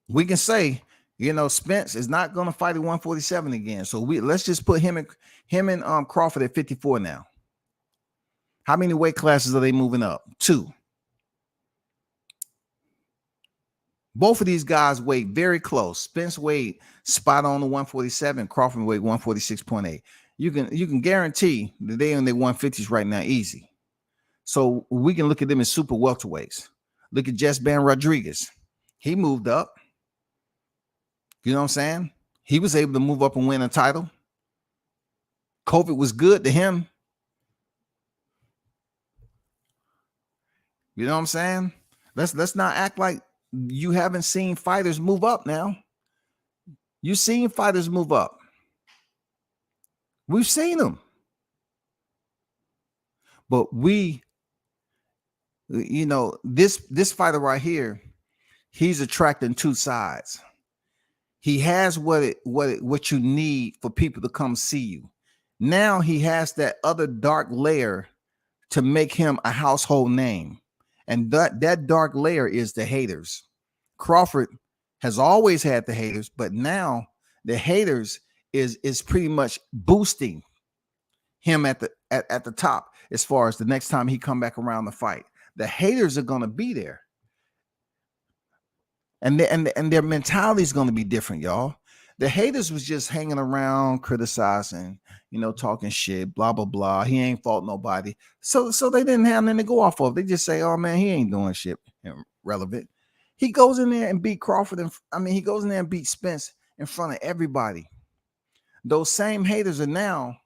We can say, Spence is not going to fight at 147 again. So let's just put him and Crawford at 54 now. How many weight classes are they moving up? 2. Both of these guys weighed very close. Spence weighed spot on the 147. Crawford weighed 146.8. You can guarantee that they in their 150s right now, easy. So we can look at them as super welterweights. Look at Jesban Rodriguez. He moved up. You know what I'm saying? He was able to move up and win a title. COVID was good to him. You know what I'm saying? Let's not act like you haven't seen fighters move up now. You've seen fighters move up. We've seen them. But this fighter right here, he's attracting 2 sides. He has what you need for people to come see you. Now he has that other dark layer to make him a household name. And that dark layer is the haters. Crawford has always had the haters, but now the haters is pretty much boosting him at the top as far as the next time he come back around the fight. The haters are going to be there. And their mentality is going to be different, y'all. The haters was just hanging around, criticizing, talking shit, blah, blah, blah. He ain't fought nobody. So they didn't have nothing to go off of. They just say, oh, man, he ain't doing shit relevant. He goes in there and beat Crawford. He goes in there and beat Spence in front of everybody. Those same haters are now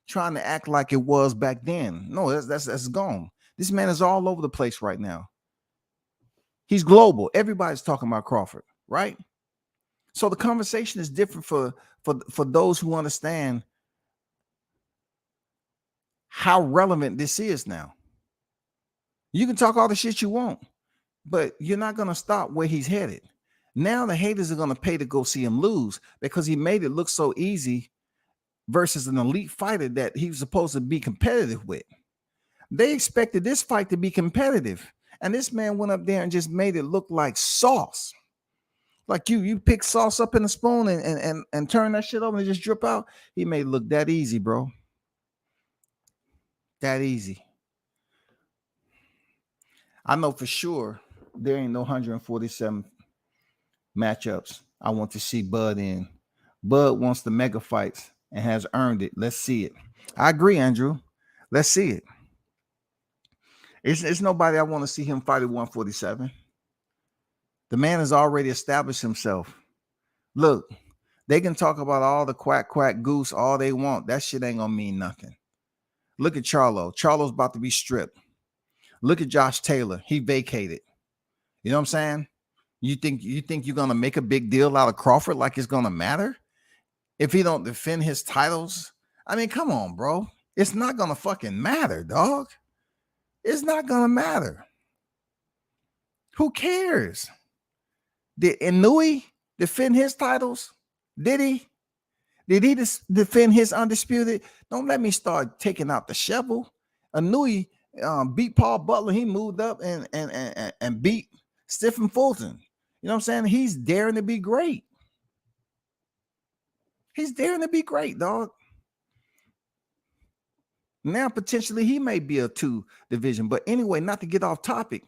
trying to act like it was back then. No, that's gone. This man is all over the place right now. He's global. Everybody's talking about Crawford, right? So the conversation is different for those who understand how relevant this is now. You can talk all the shit you want, but you're not going to stop where he's headed. Now the haters are going to pay to go see him lose because he made it look so easy versus an elite fighter that he was supposed to be competitive with. They expected this fight to be competitive, and this man went up there and just made it look like sauce. Like you pick sauce up in a spoon and turn that shit over and just drip out. He made it look that easy, bro. That easy. I know for sure there ain't no 147 matchups I want to see Bud in. Bud wants the mega fights and has earned it. Let's see it. I agree, Andrew. Let's see it. It's nobody I want to see him fight at 147. The man has already established himself. Look, they can talk about all the quack, goose, all they want. That shit ain't gonna mean nothing. Look at Charlo. Charlo's about to be stripped. Look at Josh Taylor. He vacated. You know what I'm saying? You think you're gonna make a big deal out of Crawford like it's gonna matter if he don't defend his titles? I mean, come on, bro. It's not gonna fucking matter, dog. It's not gonna matter. Who cares? Did Inouye defend his titles? Did he? Did he defend his undisputed? Don't let me start taking out the shovel. Anui beat Paul Butler. He moved up and beat Stephen Fulton. You know what I'm saying? He's daring to be great. He's daring to be great, dog. Now, potentially, he may be a 2 division. But anyway, not to get off topic,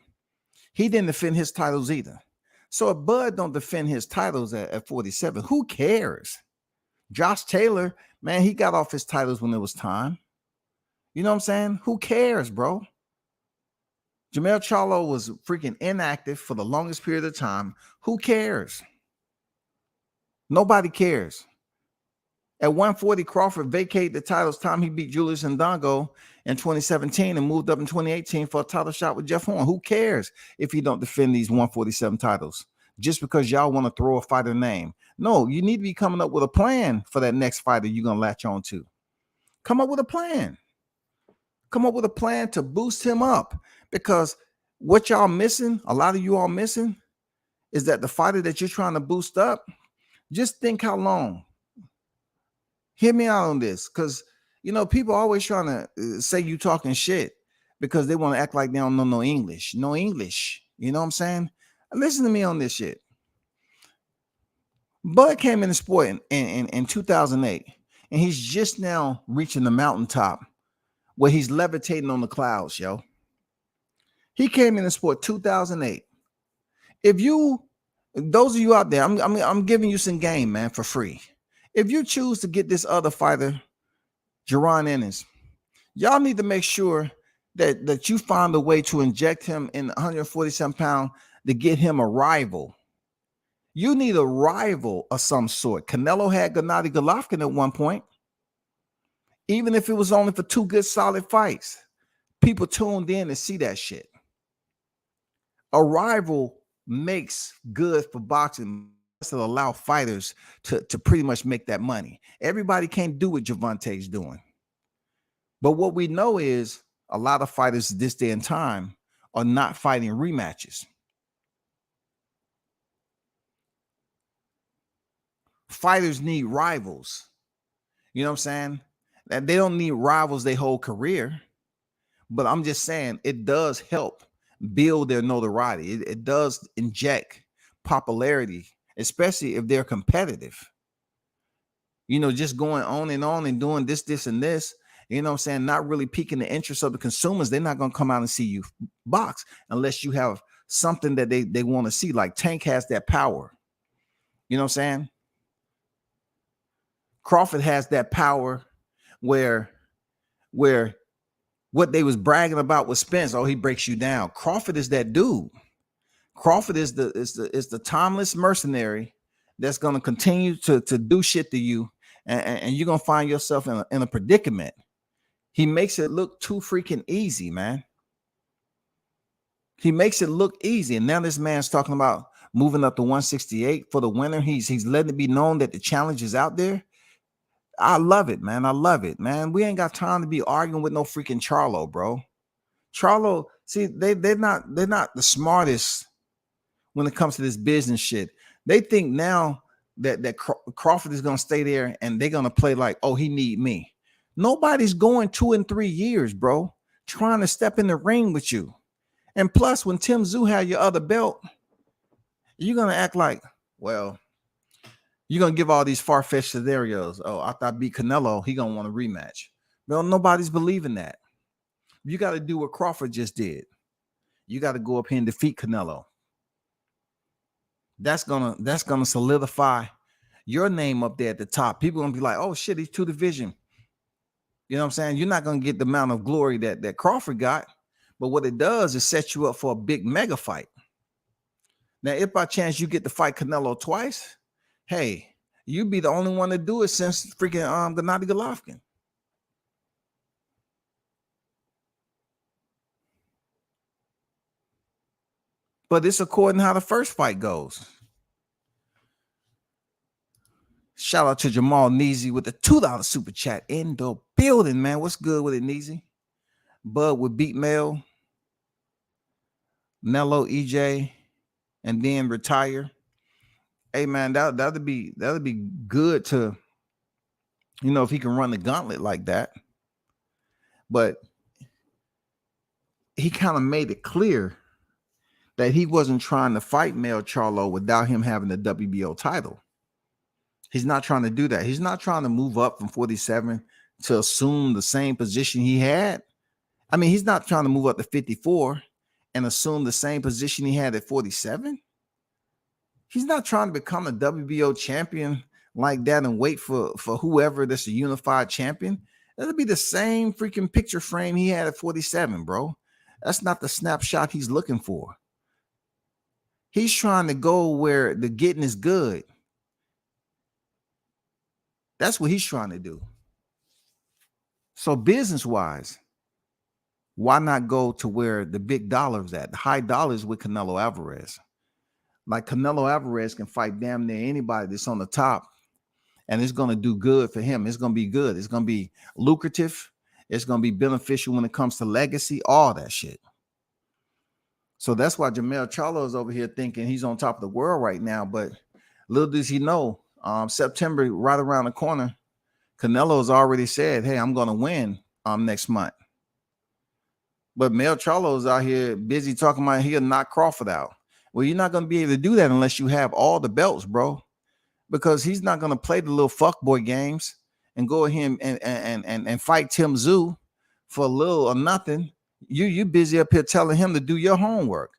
he didn't defend his titles either. So if Bud don't defend his titles at 47, who cares? Josh Taylor, man, he got off his titles when it was time. You know what I'm saying? Who cares, bro? Jermell Charlo was freaking inactive for the longest period of time. Who cares? Nobody cares. At 140, Crawford vacated the titles time he beat Julius Ndongo in 2017 and moved up in 2018 for a title shot with Jeff Horn. Who cares if he don't defend these 147 titles just because y'all want to throw a fighter name? No, you need to be coming up with a plan for that next fighter you're going to latch on to. Come up with a plan. Come up with a plan to boost him up, because what y'all missing, a lot of you all missing, is that the fighter that you're trying to boost up, just think how long. Hear me out on this, because, you know, people always trying to say you talking shit because they want to act like they don't know no English. No English. You know what I'm saying? Listen to me on this shit. Bud came in the sport in 2008, and he's just now reaching the mountaintop where he's levitating on the clouds, yo. He came in the sport 2008. If you, those of you out there, I'm giving you some game, man, for free. If you choose to get this other fighter, Jaron Ennis, y'all need to make sure that you find a way to inject him in 147 pound to get him a rival. You need a rival of some sort. Canelo had Gennady Golovkin at one point. Even if it was only for 2 good solid fights, people tuned in to see that shit. A rival makes good for boxing to allow fighters to pretty much make that money. Everybody can't do what Gervonta's doing. But what we know is a lot of fighters this day and time are not fighting rematches. Fighters need rivals. You know what I'm saying? And they don't need rivals their whole career. But I'm just saying it does help build their notoriety. It does inject popularity, especially if they're competitive. You know, just going on and doing this, and this, you know what I'm saying, not really piquing the interest of the consumers. They're not going to come out and see you box unless you have something that they want to see. Like Tank has that power. You know what I'm saying? Crawford has that power where what they was bragging about with Spence, oh, he breaks you down. Crawford is that dude. Crawford is the timeless mercenary that's going to continue to do shit to you, and you're going to find yourself in a predicament. He makes it look too freaking easy, man. He makes it look easy, and now this man's talking about moving up to 168 for the winner. He's letting it be known that the challenge is out there. I love it, man. I love it, man. We ain't got time to be arguing with no freaking Charlo, bro. Charlo, see, they're not the smartest when it comes to this business shit. They think now that Crawford is gonna stay there and they're gonna play like, oh, he need me. Nobody's going 2 and 3 years, bro, trying to step in the ring with you. And plus, when Tim Tszyu had your other belt, you're gonna act like, well, you're going to give all these far-fetched scenarios. Oh, after I beat Canelo, he going to want a rematch. Well, nobody's believing that. You got to do what Crawford just did. You got to go up here and defeat Canelo. That's gonna solidify your name up there at the top. People going to be like, oh, shit, he's 2 division. You know what I'm saying? You're not going to get the amount of glory that Crawford got. But what it does is set you up for a big mega fight. Now, if by chance you get to fight Canelo twice, hey, you be the only one to do it since freaking Gennady Golovkin. But it's according to how the first fight goes. Shout out to Jamal Neezy with the $2 super chat in the building, man. What's good with it, Neezy? Bud would beat Mel, Nello, EJ, and then retire. Hey man, that'd be good to, if he can run the gauntlet like that. But he kind of made it clear that he wasn't trying to fight Mel Charlo without him having the WBO title. He's not trying to do that. He's not trying to move up from 47 to assume the same position he had. I mean, he's not trying to move up to 54 and assume the same position he had at 47. He's not trying to become a WBO champion like that and wait for whoever that's a unified champion. That'll be the same freaking picture frame he had at 47, bro. That's not the snapshot he's looking for. He's trying to go where the getting is good. That's what he's trying to do. So business-wise, why not go to where the big dollar is at? The high dollars with Canelo Alvarez. Like Canelo Alvarez can fight damn near anybody that's on the top, and it's going to do good for him. It's going to be good. It's going to be lucrative. It's going to be beneficial when it comes to legacy, all that shit. So that's why Jermell Charlo is over here thinking he's on top of the world right now. But little does he know, September right around the corner, Canelo's already said, hey, I'm going to win next month. But Mel Charlo's out here busy talking about he'll knock Crawford out. Well, you're not going to be able to do that unless you have all the belts, bro, because he's not going to play the little fuckboy games and go ahead and fight Tim Tszyu for a little or nothing. You busy up here telling him to do your homework.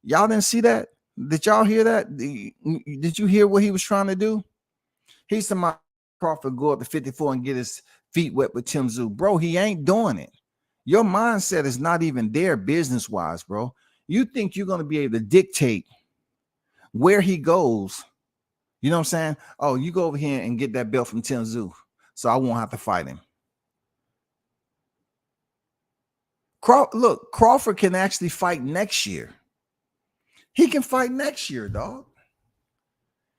Y'all didn't see that? Did y'all hear that? Did you hear what he was trying to do? He's somebody Crawford go up to 54 and get his feet wet with Tim Tszyu. Bro, he ain't doing it. Your mindset is not even there business-wise, bro. You think you're going to be able to dictate where he goes. You know what I'm saying? Oh, you go over here and get that belt from Tim Tszyu, so I won't have to fight him. Look, Crawford can actually fight next year. He can fight next year, dog.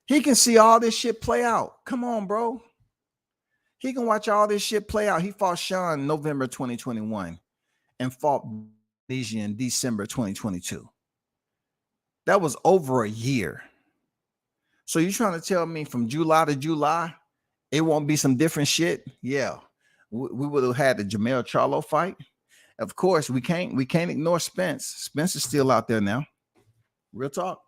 He can see all this shit play out. Come on, bro. He can watch all this shit play out. He fought Sean in November 2021 and fought Asia in December 2022. That was over a year. So you trying to tell me from July to July, it won't be some different shit? Yeah. We would have had the Jermell Charlo fight. Of course, we can't ignore Spence. Spence is still out there now. Real talk.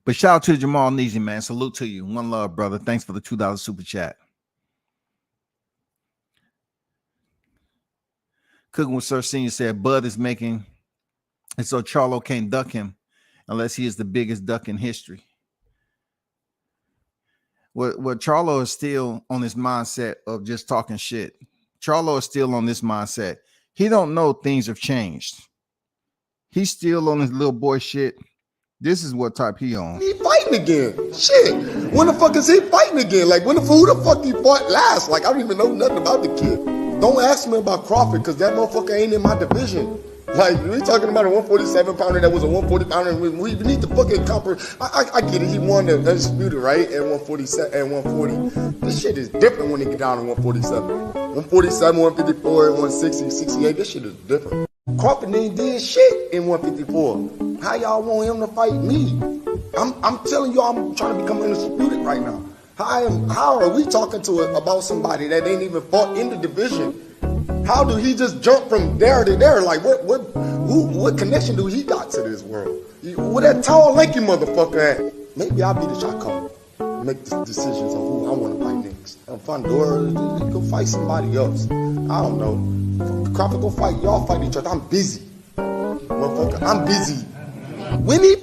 But shout out to Jamal Neasy, man. Salute to you. One love, brother. Thanks for the $2 super chat. Cooking with Sir Senior said Bud is making, and so Charlo can't duck him unless he is the biggest duck in history. Well, Charlo is still on this mindset of just talking shit. Charlo is still on this mindset. He don't know things have changed. He's still on his little boy shit. This is what type he on. He fighting again. Shit. When the fuck is he fighting again? Like, who the fuck he fought last? Like, I don't even know nothing about the kid. Don't ask me about Crawford, because that motherfucker ain't in my division. Like, we talking about a 147 pounder that was a 140 pounder. We need to fucking comprehend. I get it. He won the undisputed, right? At 147 and 140. This shit is different when they get down to 147. 147, 154, 160, 68. This shit is different. Crawford did shit in 154. How y'all want him to fight me? I'm telling you, I'm trying to become undisputed right now. How are we talking about somebody that ain't even fought in the division? How do he just jump from there to there? Like, what connection do he got to this world? Where that tall, lanky motherfucker at? Maybe I'll be the shot caller. Make the decisions on who I want to fight next. Fondora, go fight somebody else. I don't know. Crawford, go fight. Y'all fight each other. I'm busy. Motherfucker, I'm busy. When he...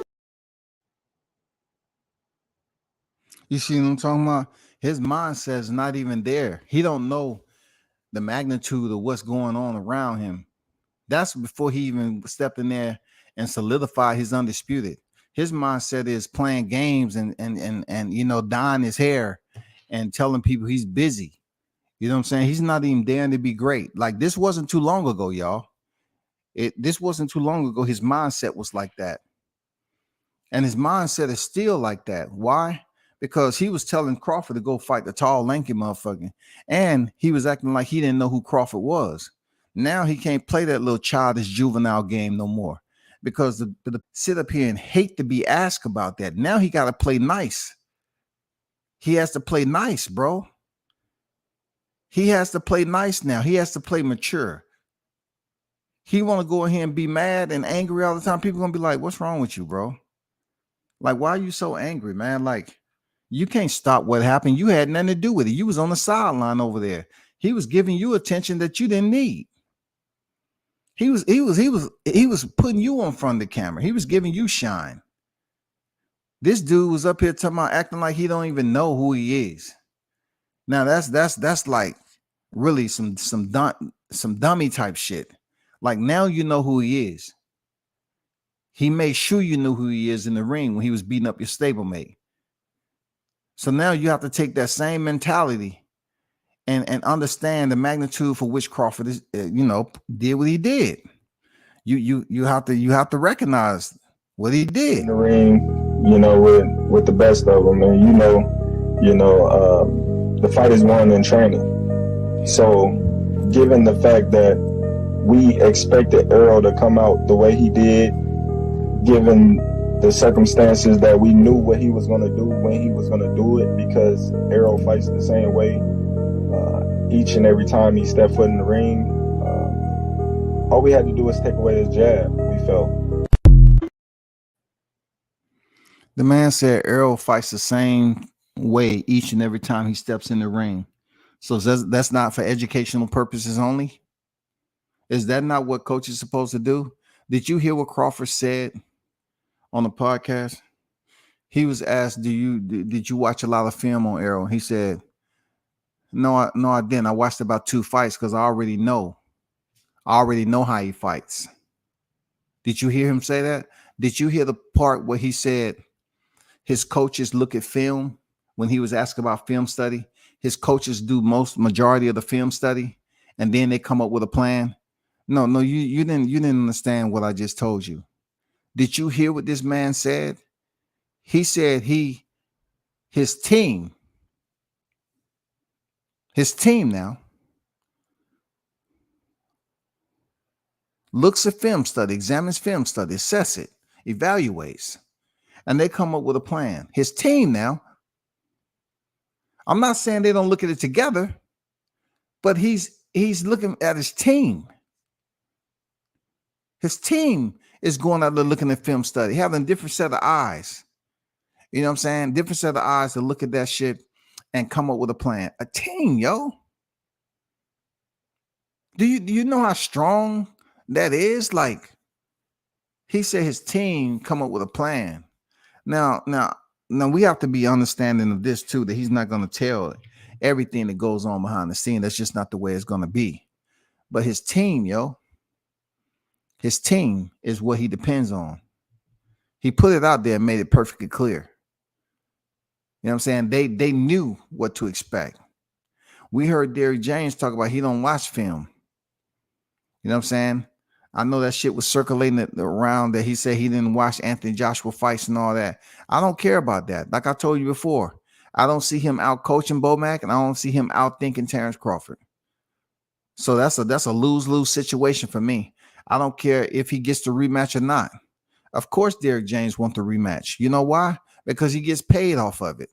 You see what I'm talking about? His mindset is not even there. He don't know the magnitude of what's going on around him. That's before he even stepped in there and solidified his undisputed. His mindset is playing games and dyeing his hair and telling people he's busy. You know what I'm saying? He's not even daring to be great. Like, this wasn't too long ago, y'all. This wasn't too long ago. His mindset was like that. And his mindset is still like that. Why? Because he was telling Crawford to go fight the tall, lanky motherfucker. And he was acting like he didn't know who Crawford was. Now he can't play that little childish juvenile game no more. Because the sit up here and hate to be asked about that. Now he got to play nice. He has to play nice, bro. He has to play nice now. He has to play mature. He want to go ahead and be mad and angry all the time. People gonna be like, "What's wrong with you, bro? Like, why are you so angry, man? Like, you can't stop what happened. You had nothing to do with it. You was on the sideline over there. He was giving you attention that you didn't need. He was putting you on front of the camera. He was giving you shine. This dude was up here talking about acting like he don't even know who he is. Now that's like really some dummy type shit. Like, now you know who he is. He made sure you knew who he is in the ring when he was beating up your stablemate. So now you have to take that same mentality and understand the magnitude for which Crawford is, did what he did. You have to recognize what he did. In the ring, with the best of them, and the fight is won in training. So, given the fact that we expected Errol to come out the way he did, given the circumstances that we knew what he was going to do when he was going to do it, because Errol fights the same way each and every time he stepped foot in the ring. All we had to do was take away his jab, we felt. The man said Errol fights the same way each and every time he steps in the ring. So that's not for educational purposes only? Is that not what coach is supposed to do? Did you hear what Crawford said on the podcast? He was asked, did you watch a lot of film on Errol? He said, no, I didn't. I watched about 2 fights because I already know how he fights. Did you hear him say that? Did you hear the part where he said his coaches look at film when he was asked about film study? His coaches do majority of the film study, and then they come up with a plan. No, you didn't understand what I just told you. Did you hear what this man said? He said his team now looks at film study, examines film study, assess it, evaluates, and they come up with a plan. His team now, I'm not saying they don't look at it together, but he's looking at his team. His team is going out there looking at film study, having a different set of eyes. You know what I'm saying? Different set of eyes to look at that shit and come up with a plan. A team, yo. Do you know how strong that is? Like, he said his team come up with a plan. Now we have to be understanding of this too, that he's not going to tell everything that goes on behind the scene. That's just not the way it's going to be. But his team, his team is what he depends on. He put it out there and made it perfectly clear. You know what I'm saying? They knew what to expect. We heard Derrick James talk about he don't watch film. You know what I'm saying? I know that shit was circulating around that he said he didn't watch Anthony Joshua fights and all that. I don't care about that. Like I told you before, I don't see him out coaching Bomac, and I don't see him out thinking Terrence Crawford. So that's a lose-lose situation for me. I don't care if he gets the rematch or not. Of course, Derrick James wants the rematch. You know why? Because he gets paid off of it.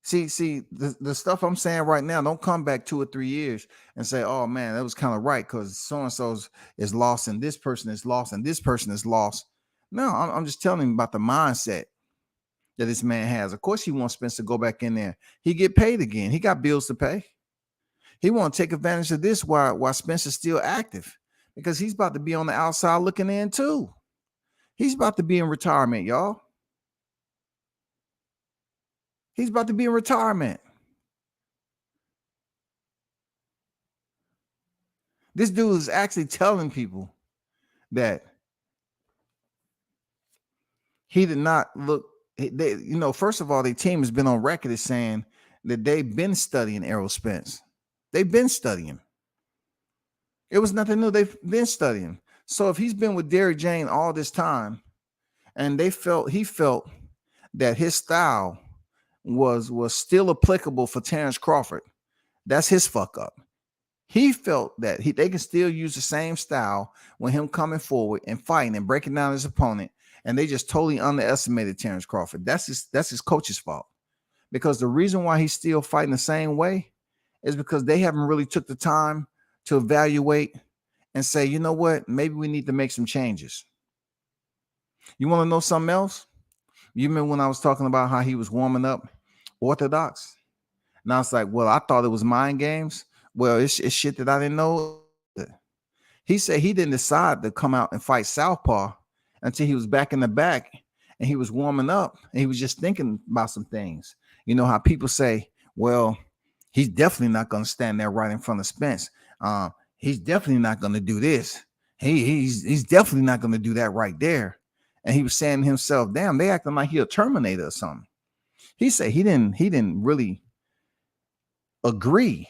See, the stuff I'm saying right now, don't come back 2 or 3 years and say, oh man, that was kind of right because so-and-so's is lost and this person is lost and this person is lost. No, I'm just telling him about the mindset that this man has. Of course, he wants Spence to go back in there. He get paid again. He got bills to pay. He want to take advantage of this while Spence is still active because he's about to be on the outside looking in too. He's about to be in retirement, y'all. He's about to be in retirement. This dude is actually telling people that he did not look. First of all, their team has been on record as saying that they've been studying Errol Spence. They've been studying. It was nothing new. They've been studying. So if he's been with Derrick Jane all this time, and he felt that his style was still applicable for Terrence Crawford, that's his fuck up. He felt that they can still use the same style when him coming forward and fighting and breaking down his opponent, and they just totally underestimated Terrence Crawford. That's his coach's fault, because the reason why he's still fighting the same way is because they haven't really took the time to evaluate and say, you know what, maybe we need to make some changes. You want to know something else? You remember when I was talking about how he was warming up orthodox? Now it's like, well, I thought it was mind games. Well, it's shit that I didn't know. He said he didn't decide to come out and fight southpaw until he was back in the back and he was warming up and he was just thinking about some things. You know how people say, well, he's definitely not going to stand there right in front of Spence. He's definitely not going to do this. He's definitely not going to do that right there. And he was saying to himself, damn, they acting like he'll terminate or something. He said he didn't really agree.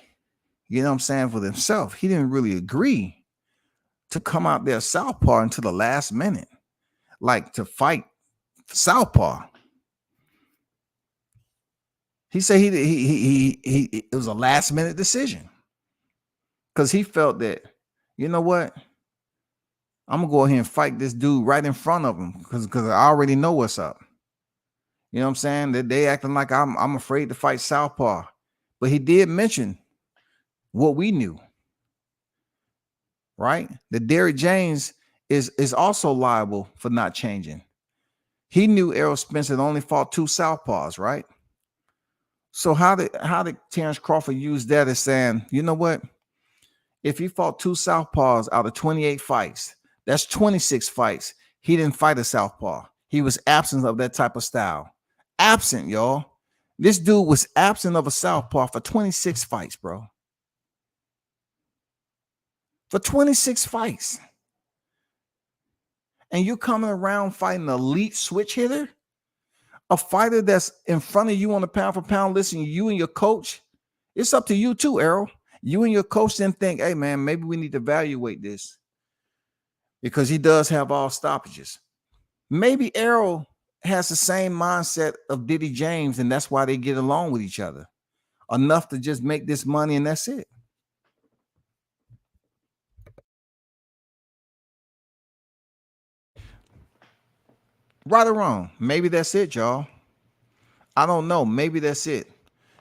You know what I'm saying? For himself, he didn't really agree to come out there southpaw until the last minute, like to fight southpaw. He said it was a last minute decision because he felt that, you know what, I'm gonna go ahead and fight this dude right in front of him because I already know what's up. You know what I'm saying? That they acting like I'm afraid to fight southpaw, but he did mention what we knew, right? That Derrick James is also liable for not changing. He knew Errol Spence had only fought 2 southpaws, right? So how did Terrence Crawford use that as saying, you know what? If he fought 2 southpaws out of 28 fights, that's 26 fights. He didn't fight a southpaw. He was absent of that type of style. Absent, y'all. This dude was absent of a southpaw for 26 fights, bro. For 26 fights. And you're coming around fighting an elite switch hitter? A fighter that's in front of you on the pound for pound list, and you and your coach, it's up to you too, Errol. You and your coach then think, hey, man, maybe we need to evaluate this because he does have all stoppages. Maybe Errol has the same mindset of Diddy James, and that's why they get along with each other. Enough to just make this money, and that's it. Right or wrong, maybe that's it, y'all. I don't know. Maybe that's it.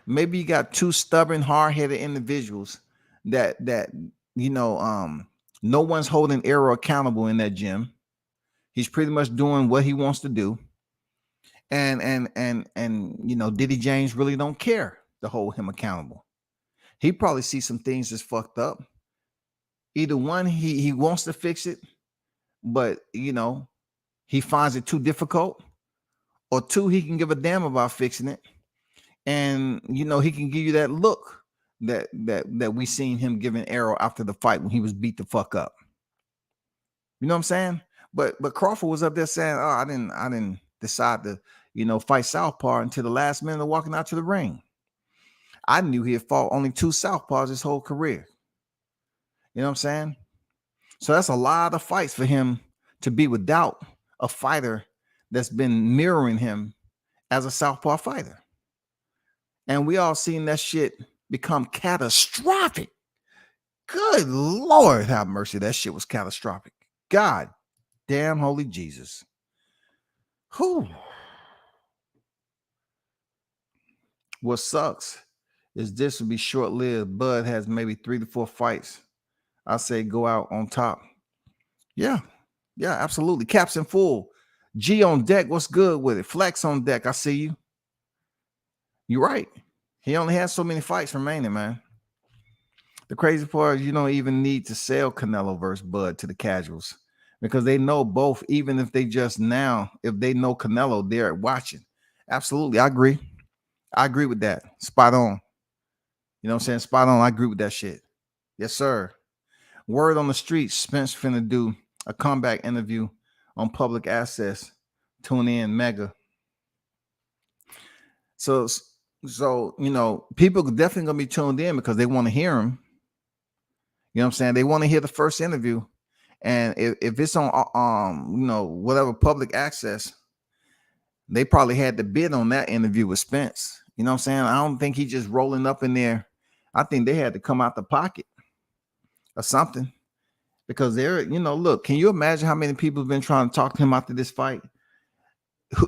Maybe you got 2 stubborn, hard-headed individuals that you know, no one's holding Errol accountable in that gym. He's pretty much doing what he wants to do. And you know, Diddy James really don't care to hold him accountable. He probably sees some things that's fucked up. Either one, he wants to fix it, but you know, he finds it too difficult, or 2, he can give a damn about fixing it. And you know, he can give you that look that we seen him giving Errol after the fight when he was beat the fuck up. You know what I'm saying? But Crawford was up there saying, "Oh, I didn't decide to, you know, fight southpaw until the last minute of walking out to the ring. I knew he had fought only 2 southpaws his whole career." You know what I'm saying? So that's a lot of fights for him to be without a fighter that's been mirroring him as a southpaw fighter. And we all seen that shit become catastrophic. Good Lord, have mercy. That shit was catastrophic. God damn holy Jesus. Whew. What sucks is this will be short-lived. Bud has maybe 3 to 4 fights. I say go out on top. Yeah, absolutely. Caps in full. G on deck. What's good with it? Flex on deck. I see you. You're right. He only has so many fights remaining, man. The crazy part is you don't even need to sell Canelo versus Bud to the casuals because they know both, even if they just now, if they know Canelo, they're watching. Absolutely. I agree. I agree with that. Spot on. You know what I'm saying? Spot on. I agree with that shit. Yes, sir. Word on the street, Spence finna do a comeback interview on public access. Tune in, mega. So So, people definitely gonna be tuned in because they want to hear him. You know what I'm saying? They want to hear the first interview. And if it's on whatever public access, they probably had to bid on that interview with Spence. You know what I'm saying? I don't think he's just rolling up in there. I think they had to come out the pocket or something. Because they're, look, can you imagine how many people have been trying to talk to him after this fight?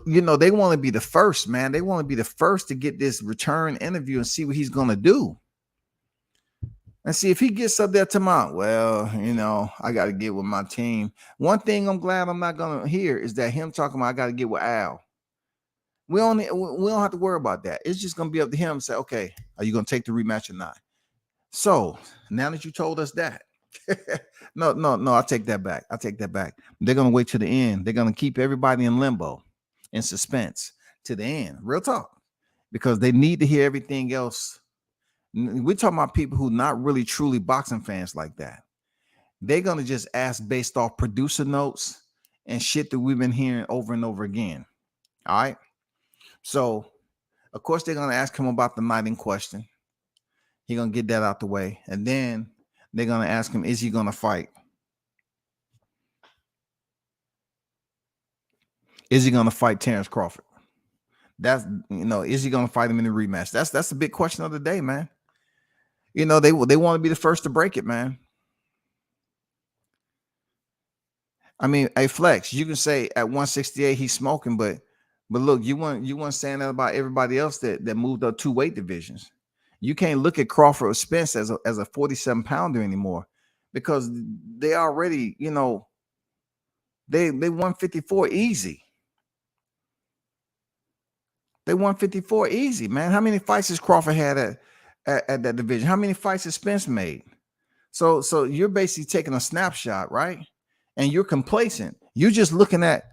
They want to be the first, man. They want to be the first to get this return interview and see what he's going to do. And see if he gets up there tomorrow. Well, I got to get with my team. One thing I'm glad I'm not going to hear is that him talking about I got to get with Al. We don't have to worry about that. It's just going to be up to him to say, okay, are you going to take the rematch or not? So now that you told us that, no, I take that back. They're going to wait to the end. They're going to keep everybody in limbo, in suspense to the end. Real talk, because they need to hear everything else. We're talking about people who not really truly boxing fans like that. They're going to just ask based off producer notes and shit that we've been hearing over and over again. All right. So, of course, they're going to ask him about the night in question. He's going to get that out the way. And then they're going to ask him, is he going to fight? Is he going to fight Terrence Crawford? That's, is he going to fight him in the rematch? That's the big question of the day, man. They want to be the first to break it, man. I mean, hey, Flex, you can say at 168 he's smoking, but look, you weren't saying that about everybody else that moved up 2 weight divisions. You can't look at Crawford or Spence as a 47 pounder anymore, because they already, they won 54 easy. They won 54 easy, man. How many fights has Crawford had at that division? How many fights has Spence made? So you're basically taking a snapshot, right? And you're complacent. You're just looking at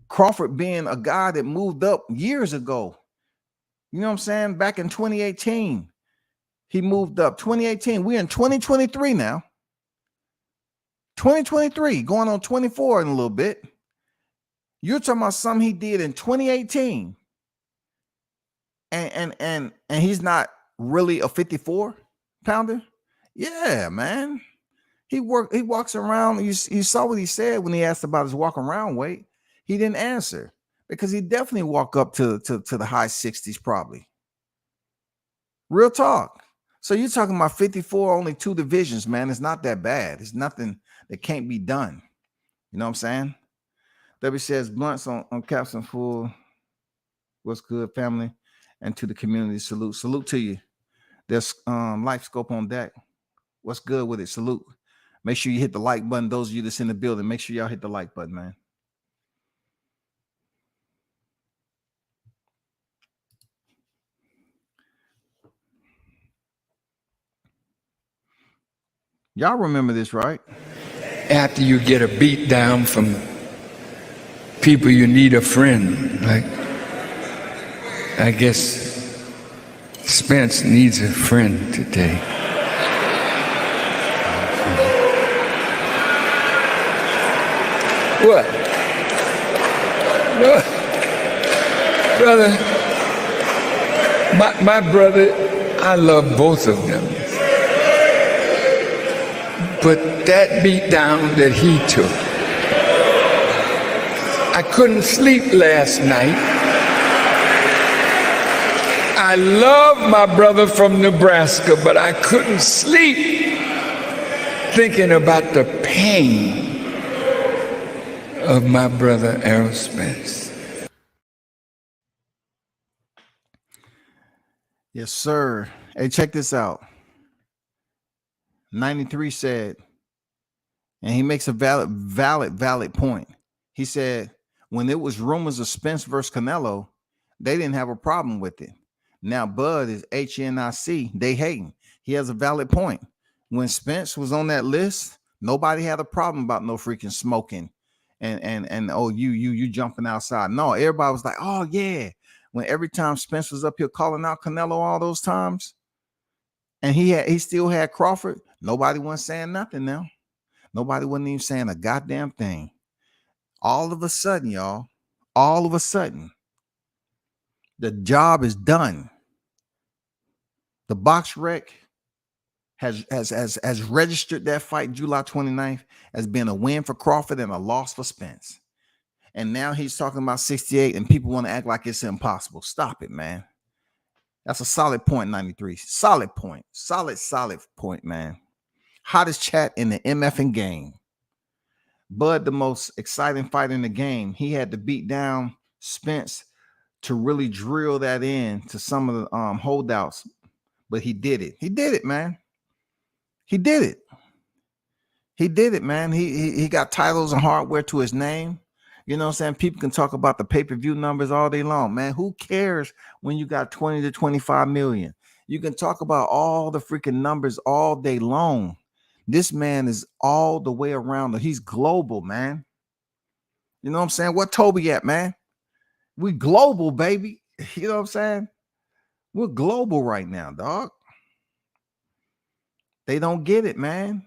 Crawford being a guy that moved up years ago. You know what I'm saying? Back in 2018, he moved up. 2018, we're in 2023 now. 2023, going on 24 in a little bit. You're talking about something he did in 2018. And he's not really a 54 pounder. Yeah, man. He walks around. You saw what he said when he asked about his walk around weight. He didn't answer because he definitely walk up to the high 60s probably. Real talk. So you're talking about 54, only 2 divisions, man. It's not that bad. It's nothing that can't be done. You know what I'm saying? W says blunts on Captain Full. What's good, family? And to the community, salute to you. There's life scope on deck. What's good with it? Salute. Make sure you hit the like button. Those of you that's in the building, make sure y'all hit the like button, man. Y'all remember this, right? After you get a beat down from people, you need a friend. Like, I guess Spence needs a friend today. What? No, brother, my brother, I love both of them. But that beat down that he took, I couldn't sleep last night. I love my brother from Nebraska, but I couldn't sleep thinking about the pain of my brother Errol Spence. Yes, sir. Hey, check this out. 93 said, and he makes a valid point. He said, when there was rumors of Spence versus Canelo, they didn't have a problem with it. Now Bud is HNIC. They hating. He has a valid point. When Spence was on that list, nobody had a problem about no freaking smoking and oh, you jumping outside. No, everybody was like, oh yeah. When every time Spence was up here calling out Canelo all those times, and he still had Crawford, nobody wasn't saying nothing now. Nobody wasn't even saying a goddamn thing. All of a sudden, y'all, the job is done. The box rec has registered that fight July 29th as being a win for Crawford and a loss for Spence. And now he's talking about 68, and people want to act like it's impossible. Stop it, man. That's a solid point, 93. Solid point. Solid point, man. Hottest chat in the MFing game. Bud, the most exciting fight in the game. He had to beat down Spence to really drill that in to some of the holdouts. But he did it. He did it, man. He did it. He did it, man. He got titles and hardware to his name. You know what I'm saying? People can talk about the pay-per-view numbers all day long, man. Who cares when you got 20 to 25 million? You can talk about all the freaking numbers all day long. This man is all the way around. He's global, man. You know what I'm saying? What Toby at, man? We global, baby. You know what I'm saying? We're global right now, dog. They don't get it, man.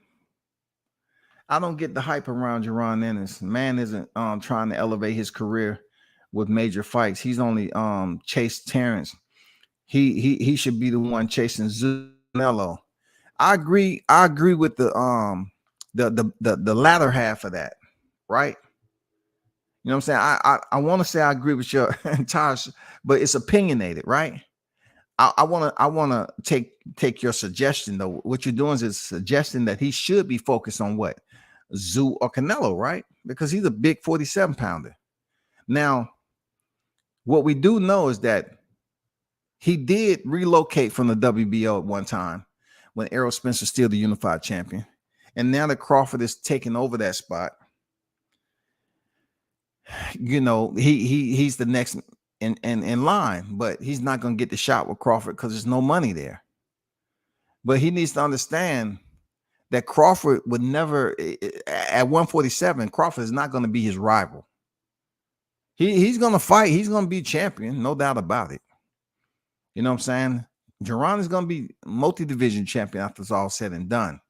I don't get the hype around G.R.E.A.T.E.R. Ennis. Man isn't trying to elevate his career with major fights. He's only chased Terrence. He should be the one chasing Canelo. I agree with the latter half of that, right? You know what I'm saying? I want to say I agree with your entire, but it's opinionated, right? I want to take your suggestion though. What you're doing is suggesting that he should be focused on what? Zoo or Canelo, right? Because he's a big 47 pounder. Now, what we do know is that he did relocate from the WBO at one time when Errol Spence was still the unified champion. And now that Crawford is taking over that spot, you know, he's the next in line, but he's not going to get the shot with Crawford because there's no money there. But he needs to understand that Crawford would never, at 147, Crawford is not going to be his rival. He's going to fight. He's going to be champion, no doubt about it. You know what I'm saying? G.R.E.A.T.E.R is going to be multi-division champion after it's all said and done.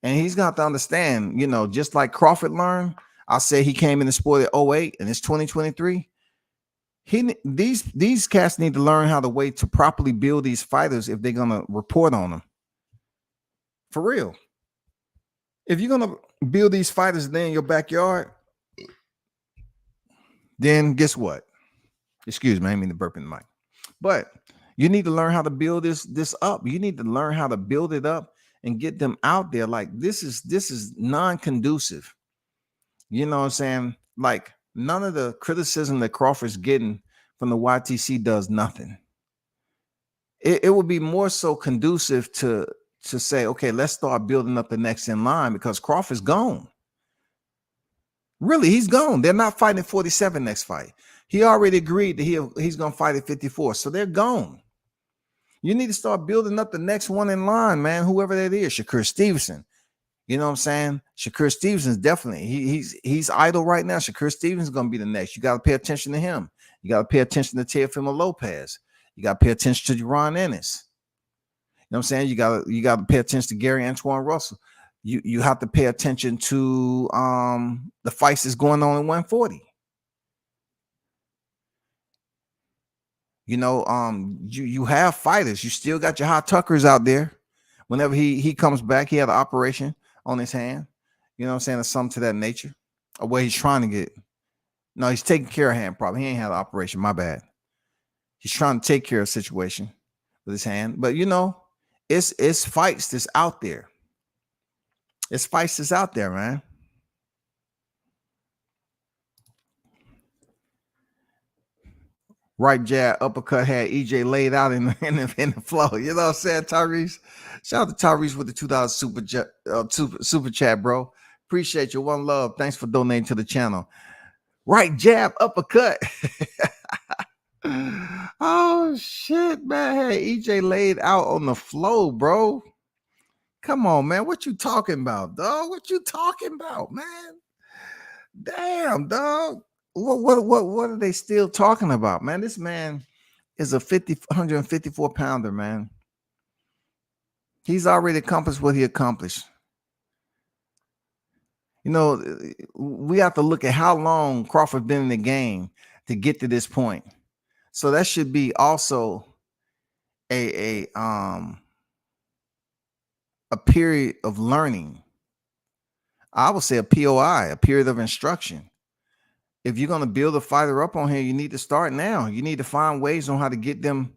And he's got to understand, you know, just like Crawford learned, I say he came in the sport at 08 and it's 2023. These cats need to learn how to properly build these fighters if they're going to report on them. For real. If you're going to build these fighters in your backyard, then guess what? Excuse me, I didn't mean to burp in the mic. But you need to learn how to build this up. You need to learn how to build it up and get them out there. Like this is non-conducive. You know what I'm saying? Like none of the criticism that Crawford's getting from the YTC does nothing. It would be more so conducive to say, okay, let's start building up the next in line because Crawford's gone. Really, he's gone. They're not fighting at 47 next fight. He already agreed that he's going to fight at 54. So they're gone. You need to start building up the next one in line, man, whoever that is. Shakur Stevenson. You know what I'm saying? Shakur Stevenson's definitely, he's idle right now. Shakur Stevenson's going to be the next. You got to pay attention to him. You got to pay attention to Teofimo Lopez. You got to pay attention to G.R.E.A.T.E.R. Ennis. You know what I'm saying? You got to pay attention to Gary Antoine Russell. You have to pay attention to the fights that's going on in 140. You know, you have fighters. You still got your Hot Tuckers out there. Whenever he comes back, he had an operation on his hand. You know what I'm saying? Or something to that nature. Or where he's trying to get. No, he's taking care of hand problem. He ain't had an operation. My bad. He's trying to take care of a situation with his hand. But, you know, it's fights that's out there. It's fights that's out there, man. Right jab, uppercut had EJ laid out in the flow. You know what I'm saying, Tyrese? Shout out to Tyrese with the $2 super chat, bro. Appreciate you. One love. Thanks for donating to the channel. Right jab, uppercut. Oh, shit, man. Hey, EJ laid out on the flow, bro. Come on, man. What you talking about, dog? What you talking about, man? Damn, dog. What are they still talking about, man? This man is a 154 pounder, man. He's already accomplished what he accomplished. You know, we have to look at how long Crawford been in the game to get to this point. So that should be also a period of learning. I would say a POI, a period of instruction. If you're going to build a fighter up on here, you need to start now. You need to find ways on how to get them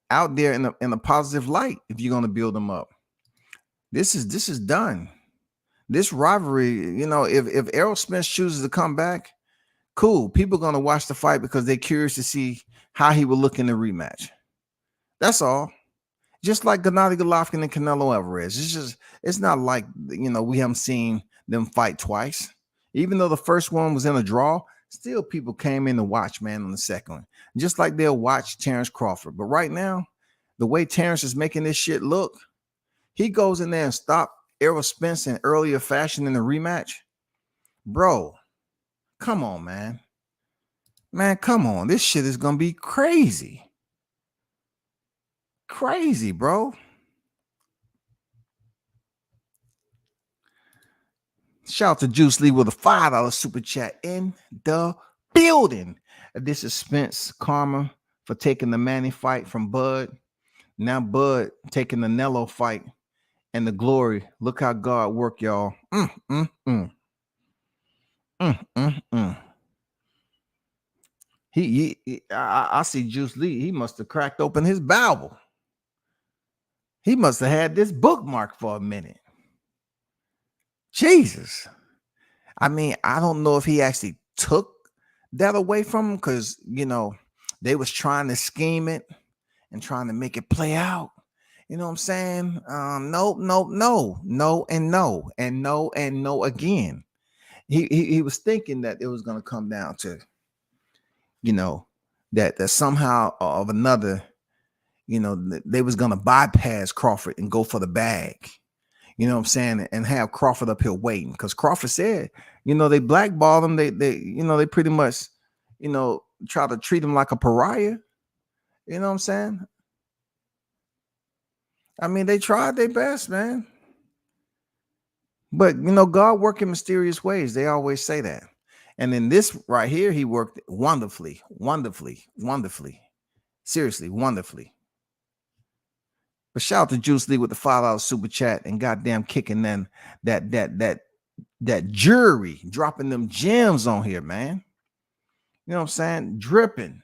out there in a positive light if you're going to build them up. This is done. This rivalry, you know, if Errol Spence chooses to come back, cool. People are going to watch the fight because they're curious to see how he will look in the rematch. That's all. Just like Gennady Golovkin and Canelo Alvarez. It's not like, you know, we haven't seen them fight twice. Even though the first one was in a draw, still people came in to watch, man, on the second one. Just like they'll watch Terrence Crawford. But right now, the way Terrence is making this shit look, he goes in there and stop Errol Spence in earlier fashion in the rematch. Bro, come on, man. Man, come on. This shit is going to be crazy. Crazy, bro. Shout out to Juice Lee with a $5 super chat in the building. This is Spence karma for taking the Manny fight from Bud. Now Bud taking the Nello fight and the glory. Look how God work, y'all. I see Juice Lee. He must have cracked open his Bible. He must have had this bookmark for a minute. Jesus. I mean, I don't know if he actually took that away from him because, you know, they was trying to scheme it and trying to make it play out. You know what I'm saying? No, and no again. He was thinking that it was going to come down to, you know, that somehow of another, you know, they was going to bypass Crawford and go for the bag. You know what I'm saying? And have Crawford up here waiting. Because Crawford said, you know, they blackballed him. They, you know, they pretty much, you know, try to treat him like a pariah. You know what I'm saying? I mean, they tried their best, man. But, you know, God worked in mysterious ways. They always say that. And in this right here, he worked wonderfully. Seriously, wonderfully. But shout out to Juice Lee with the $5 super chat and goddamn kicking then that jury, dropping them gems on here, man. You know what I'm saying? Dripping.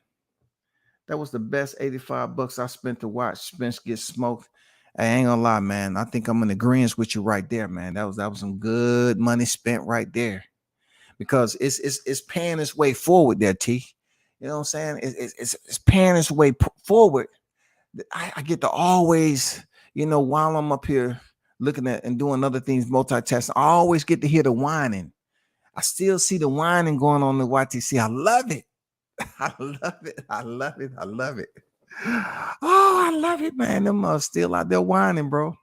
That was the best $85 I spent to watch Spence get smoked. I ain't gonna lie, man. I think I'm in agreement with you right there, man. That was some good money spent right there, because it's paying its way forward there, T. You know what I'm saying? It's paying its way forward. I get to always, you know, while I'm up here looking at and doing other things, multitasking, I always get to hear the whining. I still see the whining going on in the YTC. I love it. I love it. Oh, I love it, man. Them are still out there whining, bro.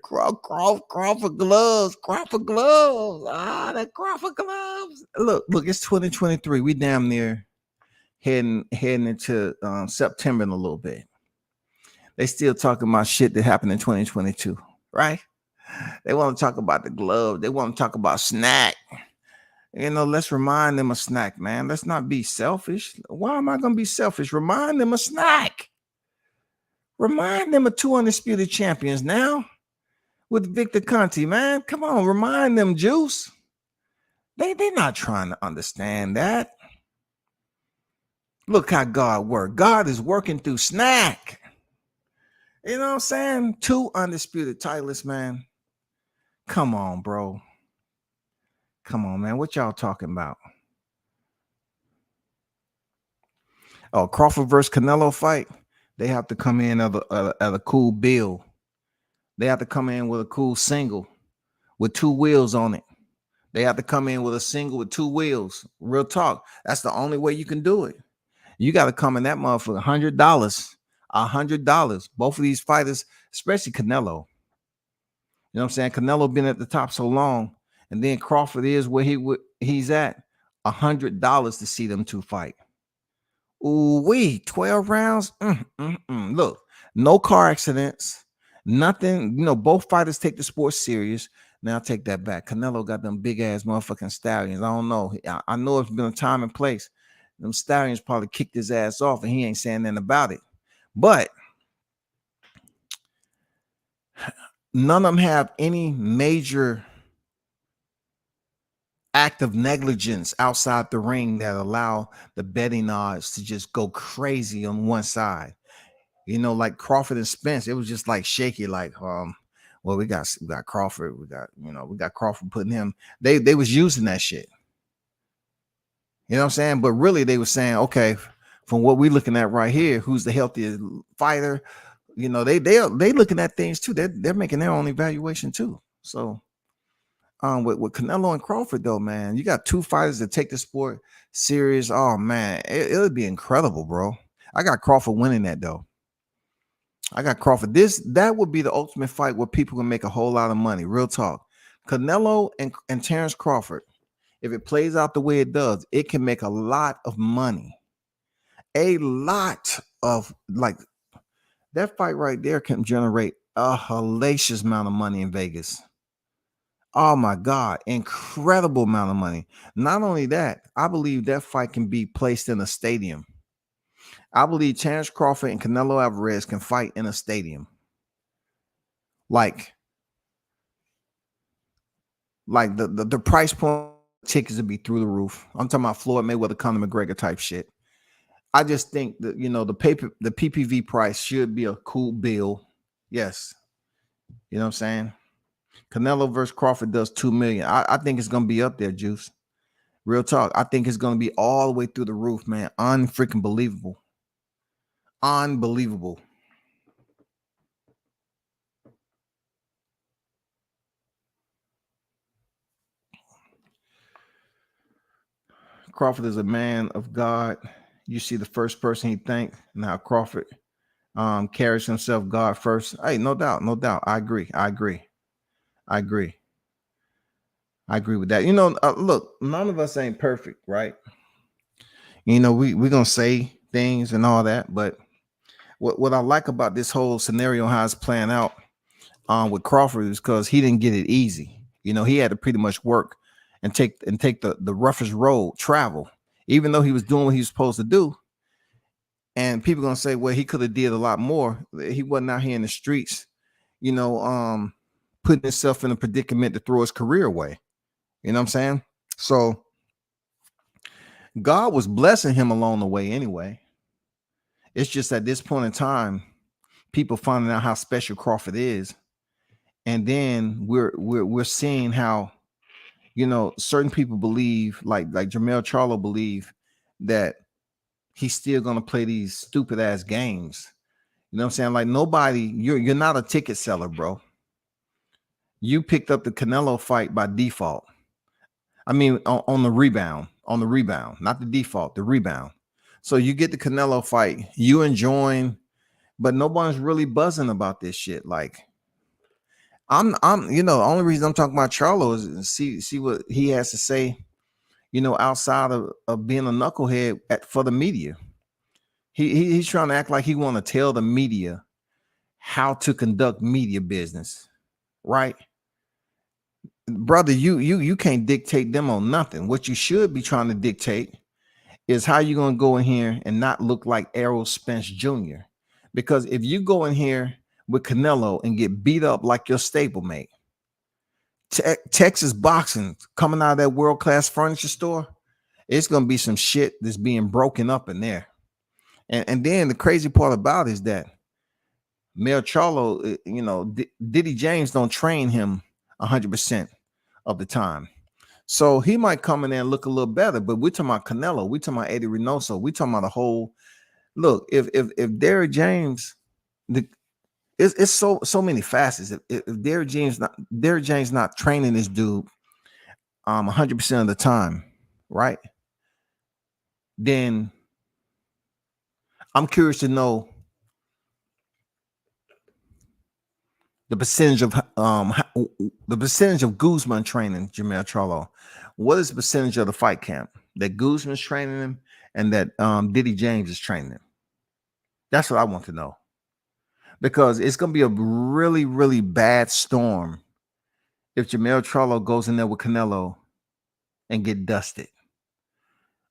Crawford gloves. Ah, that Crawford gloves. Look, it's 2023. We damn near heading into September in a little bit. They still talking about shit that happened in 2022, right? They want to talk about the glove. They want to talk about snack. You know, let's remind them of snack, man. Let's not be selfish. Why am I going to be selfish? Remind them of snack. Remind them of 2 undisputed champions now with Victor Conti, man. Come on, remind them, Juice. They're not trying to understand that. Look how God works. God is working through snack. You know what I'm saying? 2 undisputed titleists, man. Come on, bro. Come on, man. What y'all talking about? Oh, Crawford versus Canelo fight. They have to come in at a cool bill. They have to come in with a cool single with 2 wheels on it. They have to come in with a single with 2 wheels. Real talk. That's the only way you can do it. You got to come in that motherfucker $100. $100. Both of these fighters, especially Canelo. You know what I'm saying? Canelo been at the top so long, and then Crawford is where he's at. $100 to see them 2 fight. Ooh, 12 rounds. Look, no car accidents, nothing. You know, both fighters take the sport serious. Now take that back. Canelo got them big ass motherfucking stallions. I don't know. I know it's been a time and place. Them stallions probably kicked his ass off, and he ain't saying nothing about it. But none of them have any major act of negligence outside the ring that allow the betting odds to just go crazy on one side. You know, like Crawford and Spence, it was just like shaky, like well, we got Crawford, we got Crawford putting him. They was using that shit. You know what I'm saying? But really, they were saying, okay, from what we're looking at right here, who's the healthiest fighter? You know, they looking at things too. They're making their own evaluation too. So with Canelo and Crawford though, man, you got two fighters that take the sport serious. Oh man, it would be incredible, bro. I got Crawford winning that though. I got Crawford. That would be the ultimate fight where people can make a whole lot of money. Real talk. Canelo and Terrence Crawford, if it plays out the way it does, it can make a lot of money. A lot of, like, that fight right there can generate a hellacious amount of money in Vegas. Oh my God, incredible amount of money. Not only that, I believe that fight can be placed in a stadium. I believe Terrence Crawford and Canelo Alvarez can fight in a stadium. Like the price point tickets would be through the roof. I'm talking about Floyd Mayweather, Conor McGregor type shit. I just think that, you know, the PPV price should be a cool bill. Yes. You know what I'm saying? Canelo versus Crawford does 2 million. I think it's gonna be up there, Juice. Real talk. I think it's gonna be all the way through the roof, man. Unfreaking believable. Unbelievable. Crawford is a man of God. You see the first person he thanked, and how Crawford carries himself God first. Hey, no doubt, no doubt. I agree with that. You know, look, none of us ain't perfect, right? You know, we're gonna say things and all that, but what I like about this whole scenario, how it's playing out with Crawford, is because he didn't get it easy. You know, he had to pretty much work and take the roughest road, travel, even though he was doing what he was supposed to do. And people gonna say, well, he could have did a lot more. He wasn't out here in the streets, you know, putting himself in a predicament to throw his career away. You know what I'm saying? So God was blessing him along the way anyway. It's just at this point in time, people finding out how special Crawford is, and then we're seeing how, you know, certain people believe, like Jermell Charlo believe, that he's still gonna play these stupid ass games. You know what I'm saying? Like, nobody, you're not a ticket seller, bro. You picked up the Canelo fight by default. I mean, on the rebound, not the default, the rebound. So you get the Canelo fight, you enjoying, but nobody's really buzzing about this shit. Like, I'm, you know, the only reason I'm talking about Charlo is see what he has to say, you know, outside of being a knucklehead for the media. He's trying to act like he want to tell the media how to conduct media business, right? Brother, you can't dictate them on nothing. What you should be trying to dictate is how you gonna go in here and not look like Errol Spence Jr. Because if you go in here with Canelo and get beat up like your stablemate, Texas boxing coming out of that world-class furniture store, it's gonna be some shit that's being broken up in there. And then the crazy part about it is that Mel Charlo, you know, Diddy James don't train him 100% of the time. So he might come in there and look a little better, but we're talking about Canelo, we're talking about Eddie Reynoso, we're talking about the whole look. If Derrick James, it's so many facets. If Derrick James not training this dude 100% of the time, right? Then I'm curious to know the percentage of Guzman training Jermell Charlo. What is the percentage of the fight camp that Guzman's training him and that Diddy James is training him? That's what I want to know. Because it's gonna be a really, really bad storm if Jermell Charlo goes in there with Canelo and get dusted.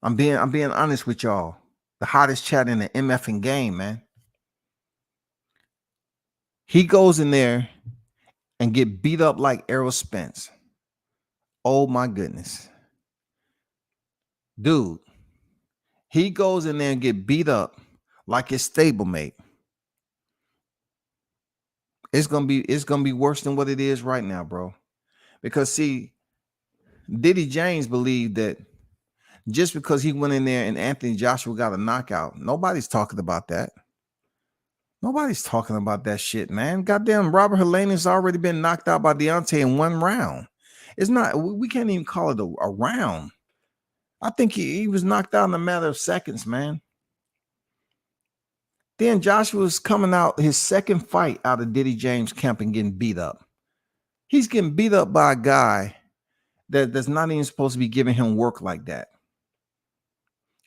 I'm being honest with y'all. The hottest chat in the MFing game, man. He goes in there and get beat up like Errol Spence. Oh my goodness. Dude, he goes in there and get beat up like his stablemate. It's gonna be worse than what it is right now, bro. Because see, Diddy James believed that just because he went in there and Anthony Joshua got a knockout, nobody's talking about that. Nobody's talking about that shit, man. Goddamn, Robert Helenius already been knocked out by Deontay in 1 round. It's not, we can't even call it a round. I think he was knocked out in a matter of seconds, man. Then Joshua's coming out his second fight out of Diddy James' camp and getting beat up. He's getting beat up by a guy that's not even supposed to be giving him work like that.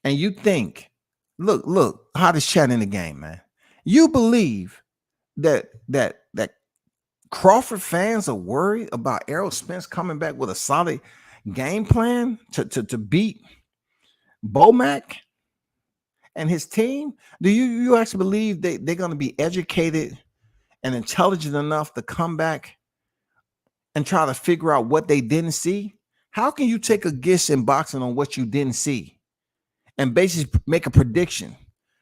And you think, look, hottest chat in the game, man. You believe that Crawford fans are worried about Errol Spence coming back with a solid game plan to beat Bomac and his team? Do you actually believe they're going to be educated and intelligent enough to come back and try to figure out what they didn't see? How can you take a guess in boxing on what you didn't see and basically make a prediction?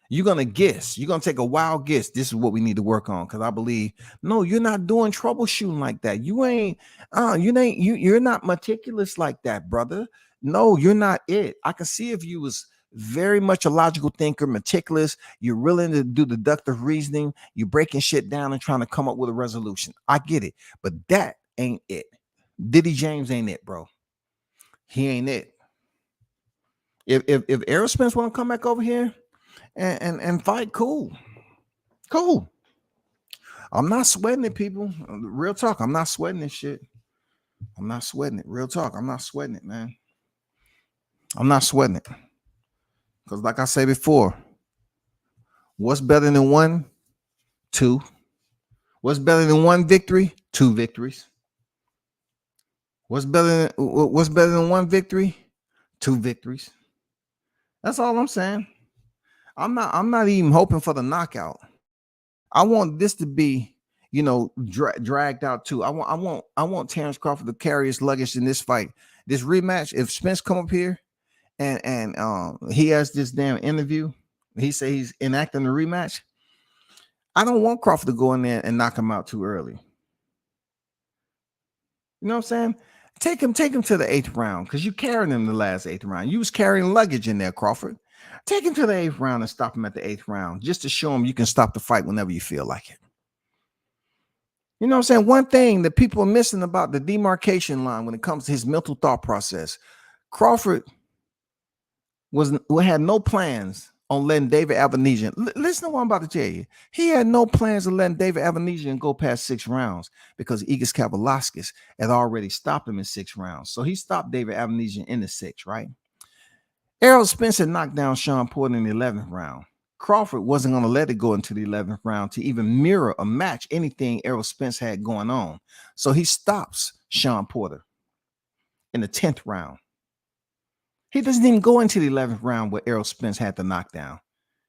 You're going to guess. You're going to take a wild guess. This is what we need to work on. Because I believe, no, you're not doing troubleshooting like that. You're not meticulous like that, brother. No, you're not it. I can see if you was very much a logical thinker, meticulous, you're willing to do deductive reasoning, you're breaking shit down and trying to come up with a resolution. I get it. But that ain't it. Diddy James ain't it, bro. He ain't it. If Errol Spence want to come back over here and fight, cool. I'm not sweating it, people. Real talk. I'm not sweating this shit. I'm not sweating it. Real talk. I'm not sweating it, man. I'm not sweating it. Because like I said before, what's better than 1? 2. What's better than 1 victory? 2 victories. What's better than 1 victory? 2 victories. That's all I'm saying. I'm not even hoping for the knockout. I want this to be, dragged out too. I want Terrence Crawford to carry his luggage in this fight. This rematch, if Spence come up here and he has this damn interview, he say he's enacting the rematch. I don't want Crawford to go in there and knock him out too early. You know what I'm saying? Take him to the 8th round, because you carried him the last 8th round. You was carrying luggage in there, Crawford. Take him to the 8th round and stop him at the 8th round, just to show him you can stop the fight whenever you feel like it. You know what I'm saying? One thing that people are missing about the demarcation line when it comes to his mental thought process, Crawford had no plans on letting David Avenesian. Listen to what I'm about to tell you. He had no plans of letting David Avenesian go past 6 rounds because Igis Kavalauskas had already stopped him in 6 rounds. So he stopped David Avenesian in the 6th, right? Errol Spence had knocked down Sean Porter in the 11th round. Crawford wasn't going to let it go into the 11th round to even mirror or match anything Errol Spence had going on. So he stops Sean Porter in the 10th round. He doesn't even go into the 11th round where Errol Spence had the knockdown.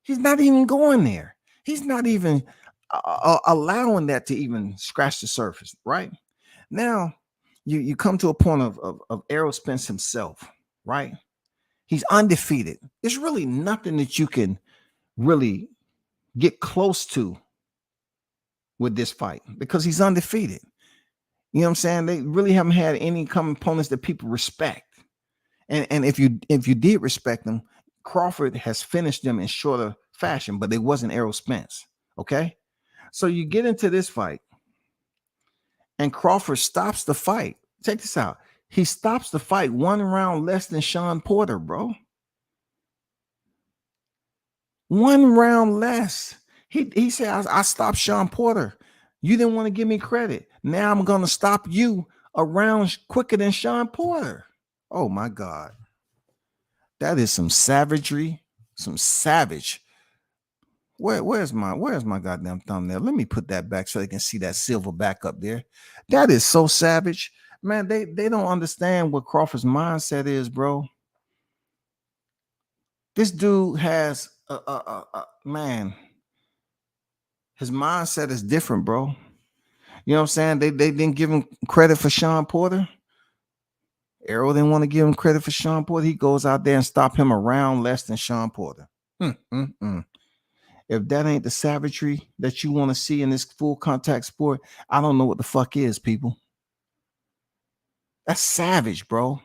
He's not even going there. He's not even allowing that to even scratch the surface, right? Now, you come to a point of Errol Spence himself, right? He's undefeated. There's really nothing that you can really get close to with this fight because he's undefeated. You know what I'm saying? They really haven't had any opponents that people respect. And if you did respect them, Crawford has finished them in shorter fashion, but it wasn't Errol Spence. Okay. So you get into this fight and Crawford stops the fight. Check this out. He stops the fight 1 round less than Sean Porter, bro. 1 round less. He said, I stopped Sean Porter. You didn't want to give me credit. Now I'm going to stop you a round quicker than Sean Porter. Oh my God. That is some savagery, some savage. Where's my goddamn thumbnail? Let me put that back so they can see that silver back up there. That is so savage. Man, they don't understand what Crawford's mindset is, bro. This dude has man, his mindset is different, bro. You know what I'm saying? They didn't give him credit for Sean Porter. Errol didn't want to give him credit for Sean Porter. He goes out there and stop him a round less than Sean Porter. If that ain't the savagery that you want to see in this full contact sport, I don't know what the fuck is, people. That's savage, bro.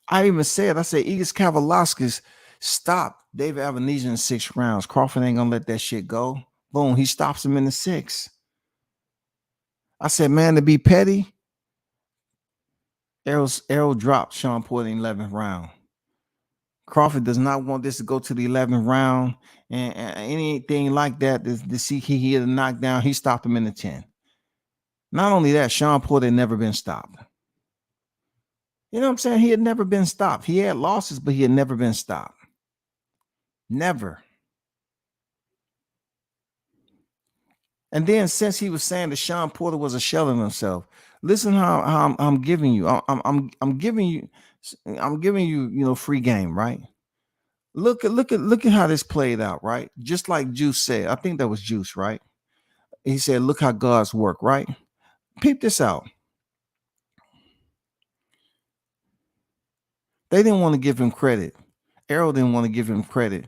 I even said, Igis Kavalauskas stopped David Avenesian in 6 rounds. Crawford ain't gonna let that shit go. Boom, he stops him in the 6. I said, man, to be petty, Errol dropped Sean Porter in the 11th round. Crawford does not want this to go to the 11th round and anything like that. To see he had a knockdown, he stopped him in the 10. Not only that, Sean Porter had never been stopped. You know what I'm saying? He had never been stopped. He had losses, but he had never been stopped. Never. And then since he was saying that Sean Porter was a shell of himself, listen how I'm giving you. I'm giving you, free game, right? Look at how this played out, right? Just like Juice said. I think that was Juice, right? He said, look how God's work, right? Peep this out. They didn't want to give him credit. Errol didn't want to give him credit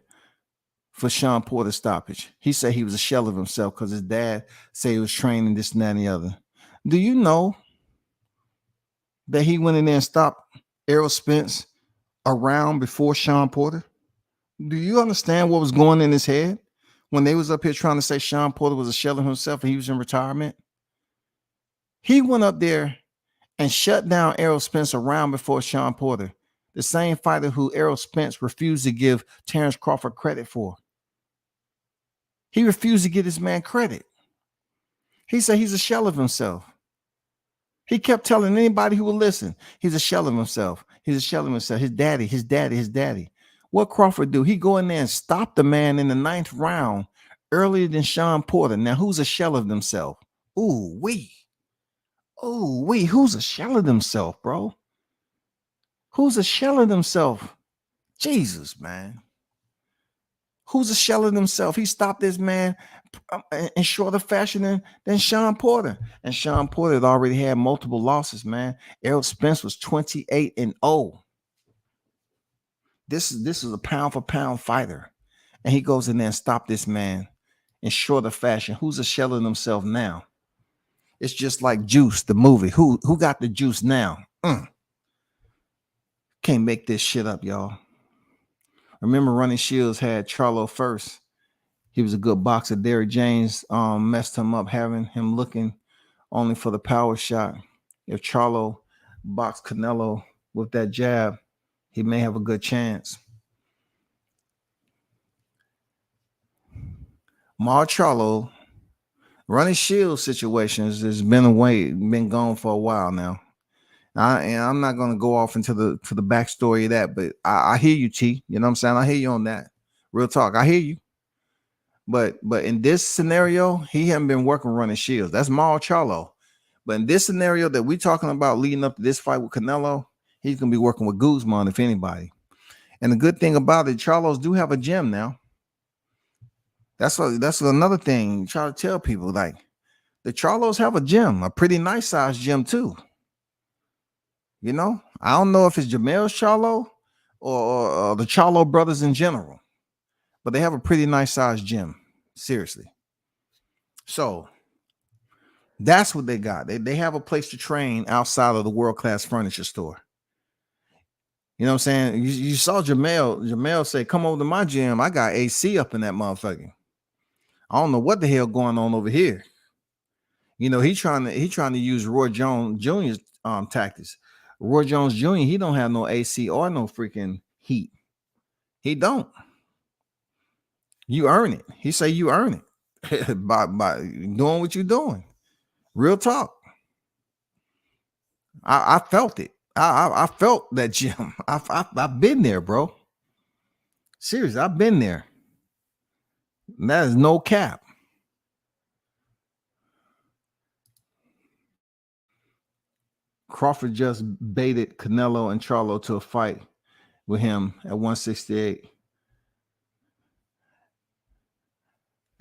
for Sean Porter's stoppage. He said he was a shell of himself because his dad said he was training this and that and the other. Do you know that he went in there and stopped Errol Spence a round before Sean Porter? Do you understand what was going in his head when they was up here trying to say Sean Porter was a shell of himself and he was in retirement? He went up there and shut down Errol Spence a round before Sean Porter, the same fighter who Errol Spence refused to give Terrence Crawford credit for. He refused to give this man credit. He said he's a shell of himself. He kept telling anybody who would listen, he's a shell of himself. He's a shell of himself. His daddy. What Crawford do? He go in there and stop the man in the 9th round earlier than Sean Porter. Now, who's a shell of themselves? Who's a shell of themselves, bro? Who's a shell of themselves? Jesus, man. Who's a shell of himself? He stopped this man in shorter fashion than Sean Porter. And Sean Porter had already had multiple losses, man. Errol Spence was 28-0. This is a pound for pound fighter. And he goes in there and stopped this man in shorter fashion. Who's a shell of himself now? It's just like Juice, the movie. Who got the juice now? Can't make this shit up, y'all. Remember, Running Shields had Charlo first. He was a good boxer. Derrick James messed him up, having him looking only for the power shot. If Charlo boxed Canelo with that jab, he may have a good chance. Charlo, Running Shields situations has been gone for a while now. I'm not going to go off into the backstory of that, but I hear you, T. You know what I'm saying? I hear you on that. Real talk. I hear you. But in this scenario, he hasn't been working Running Shields. That's Charlo. But in this scenario that we're talking about leading up to this fight with Canelo, he's going to be working with Guzman, if anybody. And the good thing about it, Charlos do have a gym now. That's another thing. Try to tell people, like, the Charlos have a gym, a pretty nice sized gym too. You know, I don't know if it's Jamel's Charlo or the Charlo brothers in general, but they have a pretty nice sized gym. Seriously. So that's what they got. They have a place to train outside of the world-class furniture store. You know what I'm saying? You saw Jamel say, come over to my gym. I got AC up in that motherfucker. I don't know what the hell going on over here. You know, he trying to use Roy Jones Jr.'s tactics. Roy Jones Jr., he don't have no AC or no freaking heat. He don't. You earn it. He say you earn it by doing what you're doing. Real talk. I felt it. I felt that gym. I've been there, bro. Seriously, I've been there. And that is no cap. Crawford just baited Canelo and Charlo to a fight with him at 168.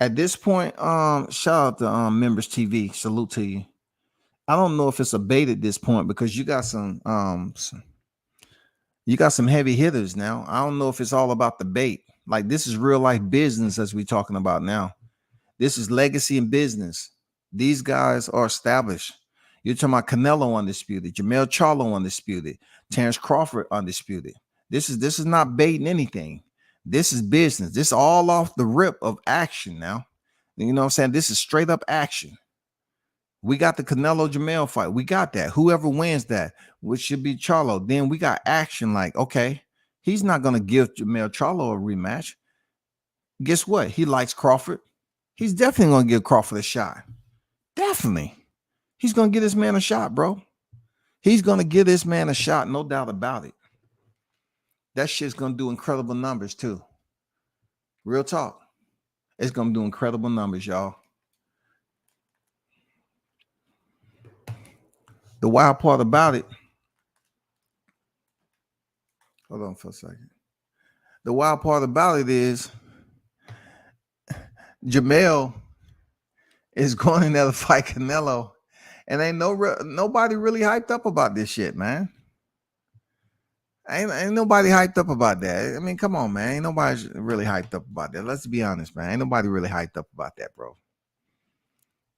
At this point, shout out to Members TV. Salute to you. I don't know if it's a bait at this point because you got some heavy hitters now. I don't know if it's all about the bait. Like this is real life business as we're talking about now. This is legacy and business. These guys are established. You're talking about Canelo undisputed, Charlo undisputed, Terrence Crawford undisputed. This is not baiting anything. This is business. This is all off the rip of action now. You know what I'm saying? This is straight up action. We got the Canelo fight. We got that. Whoever wins that, which should be Charlo. Then we got action like, okay, he's not going to give Charlo a rematch. Guess what? He likes Crawford. He's definitely going to give Crawford a shot. Definitely. He's going to get this man a shot, bro. He's going to give this man a shot, no doubt about it. That shit's going to do incredible numbers too. Real talk. It's going to do incredible numbers, y'all. The wild part about it, hold on for a second. The wild part about it is Jamel is going in there to fight Canelo, and ain't nobody really hyped up about this shit, man. Ain't nobody hyped up about that. I mean, come on, man. Ain't nobody really hyped up about that. Let's be honest, man. Ain't nobody really hyped up about that, bro.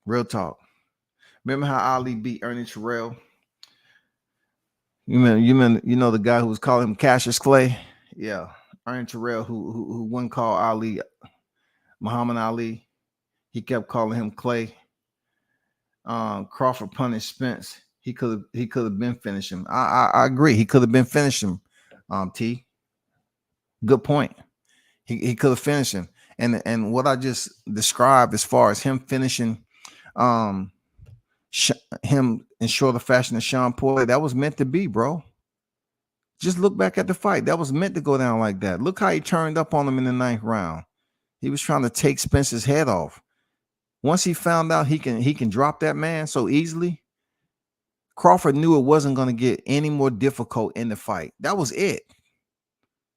Real talk. Remember how Ali beat Ernie Terrell? You know the guy who was calling him Cassius Clay? Yeah. Ernie Terrell, who wouldn't call Ali Muhammad Ali. He kept calling him Clay. Crawford punished Spence. He could have been finishing him. I agree. He could have been finishing him. T. Good point. He could have finished him. And what I just described as far as him finishing him in shorter fashion than Sean Porter, that was meant to be, bro. Just look back at the fight. That was meant to go down like that. Look how he turned up on him in the 9th round. He was trying to take Spence's head off. Once he found out he can drop that man so easily, Crawford knew it wasn't going to get any more difficult in the fight. That was it.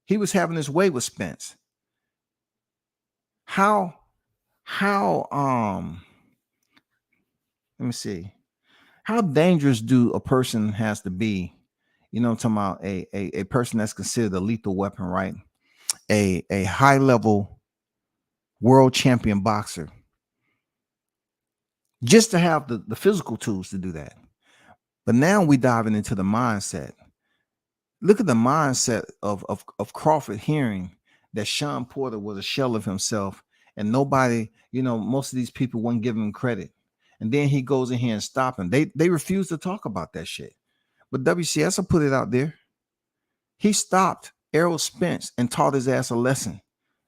He was having his way with Spence. How let me see. How dangerous do a person has to be? You know, I'm talking about a person that's considered a lethal weapon, right? A high level world champion boxer. Just to have the physical tools to do that. But now we diving into the mindset. Look at the mindset of Crawford hearing that Sean Porter was a shell of himself and nobody, most of these people wouldn't give him credit. And then he goes in here and stop him. They refuse to talk about that shit. But WCS will put it out there. He stopped Errol Spence and taught his ass a lesson.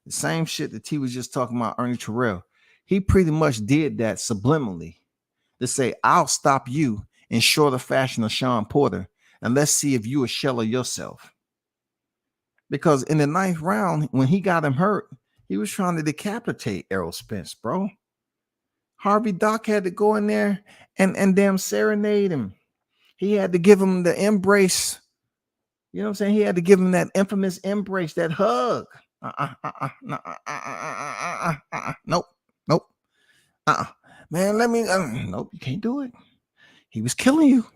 The same shit that T was just talking about Ernie Terrell. He pretty much did that subliminally to say, I'll stop you in shorter fashion of Sean Porter, and let's see if you a shell of yourself. Because in the 9th round, when he got him hurt, he was trying to decapitate Errol Spence, bro. Harvey Doc had to go in there and damn serenade him. He had to give him the embrace. You know what I'm saying? He had to give him that infamous embrace, that hug. Nope. Man, let me. Nope, you can't do it. He was killing you.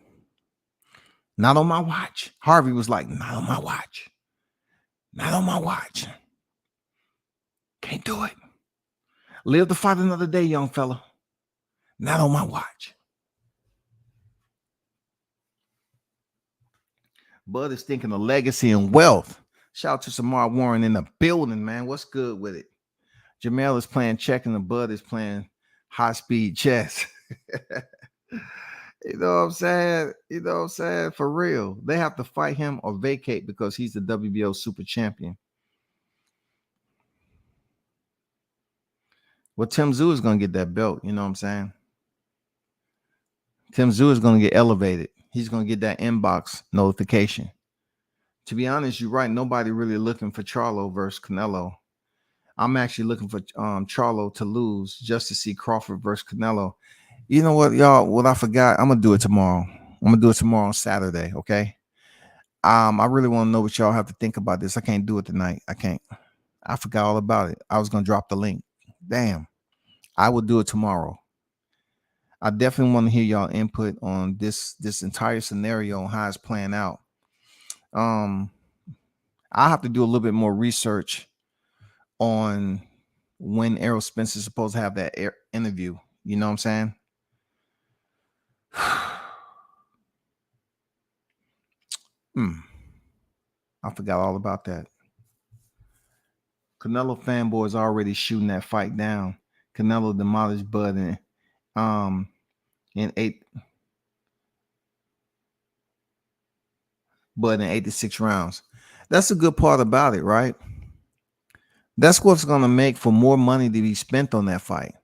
Not on my watch. Harvey was like, not on my watch. Not on my watch. Can't do it. Live to fight another day, young fella. Not on my watch. Bud is thinking of legacy and wealth. Shout out to Samar Warren in the building, man. What's good with it? Jamel is playing check and the Bud is playing high-speed chess. You know what I'm saying? For real. They have to fight him or vacate because he's the WBO super champion. Well, Tim Tszyu is going to get that belt. You know what I'm saying? Tim Tszyu is going to get elevated. He's going to get that inbox notification. To be honest, you're right. Nobody really looking for Charlo versus Canelo. I'm actually looking for Charlo to lose just to see Crawford versus Canelo. You know what, y'all? What I forgot, I'm going to do it tomorrow. I'm going to do it tomorrow on Saturday, okay? I really want to know what y'all have to think about this. I can't do it tonight. I can't. I forgot all about it. I was going to drop the link. Damn. I would do it tomorrow. I definitely want to hear y'all input on this entire scenario and how it's playing out. I have to do a little bit more research on when Errol Spence is supposed to have that interview. You know what I'm saying? I forgot all about that. Canelo fanboys already shooting that fight down. Canelo demolished Bud in 86 rounds. That's a good part about it, right? That's what's going to make for more money to be spent on that fight.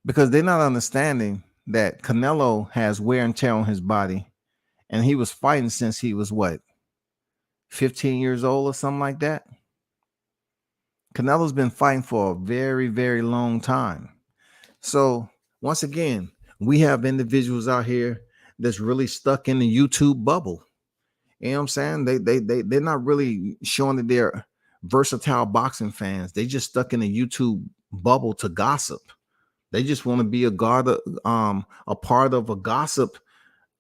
Because they're not understanding that Canelo has wear and tear on his body. And he was fighting since he was what? 15 years old or something like that. Canelo's been fighting for a very, very long time. So once again, we have individuals out here that's really stuck in the YouTube bubble. You know what I'm saying? They're not really showing that they're versatile boxing fans. They just stuck in the YouTube bubble to gossip. They just want to be a part of a gossip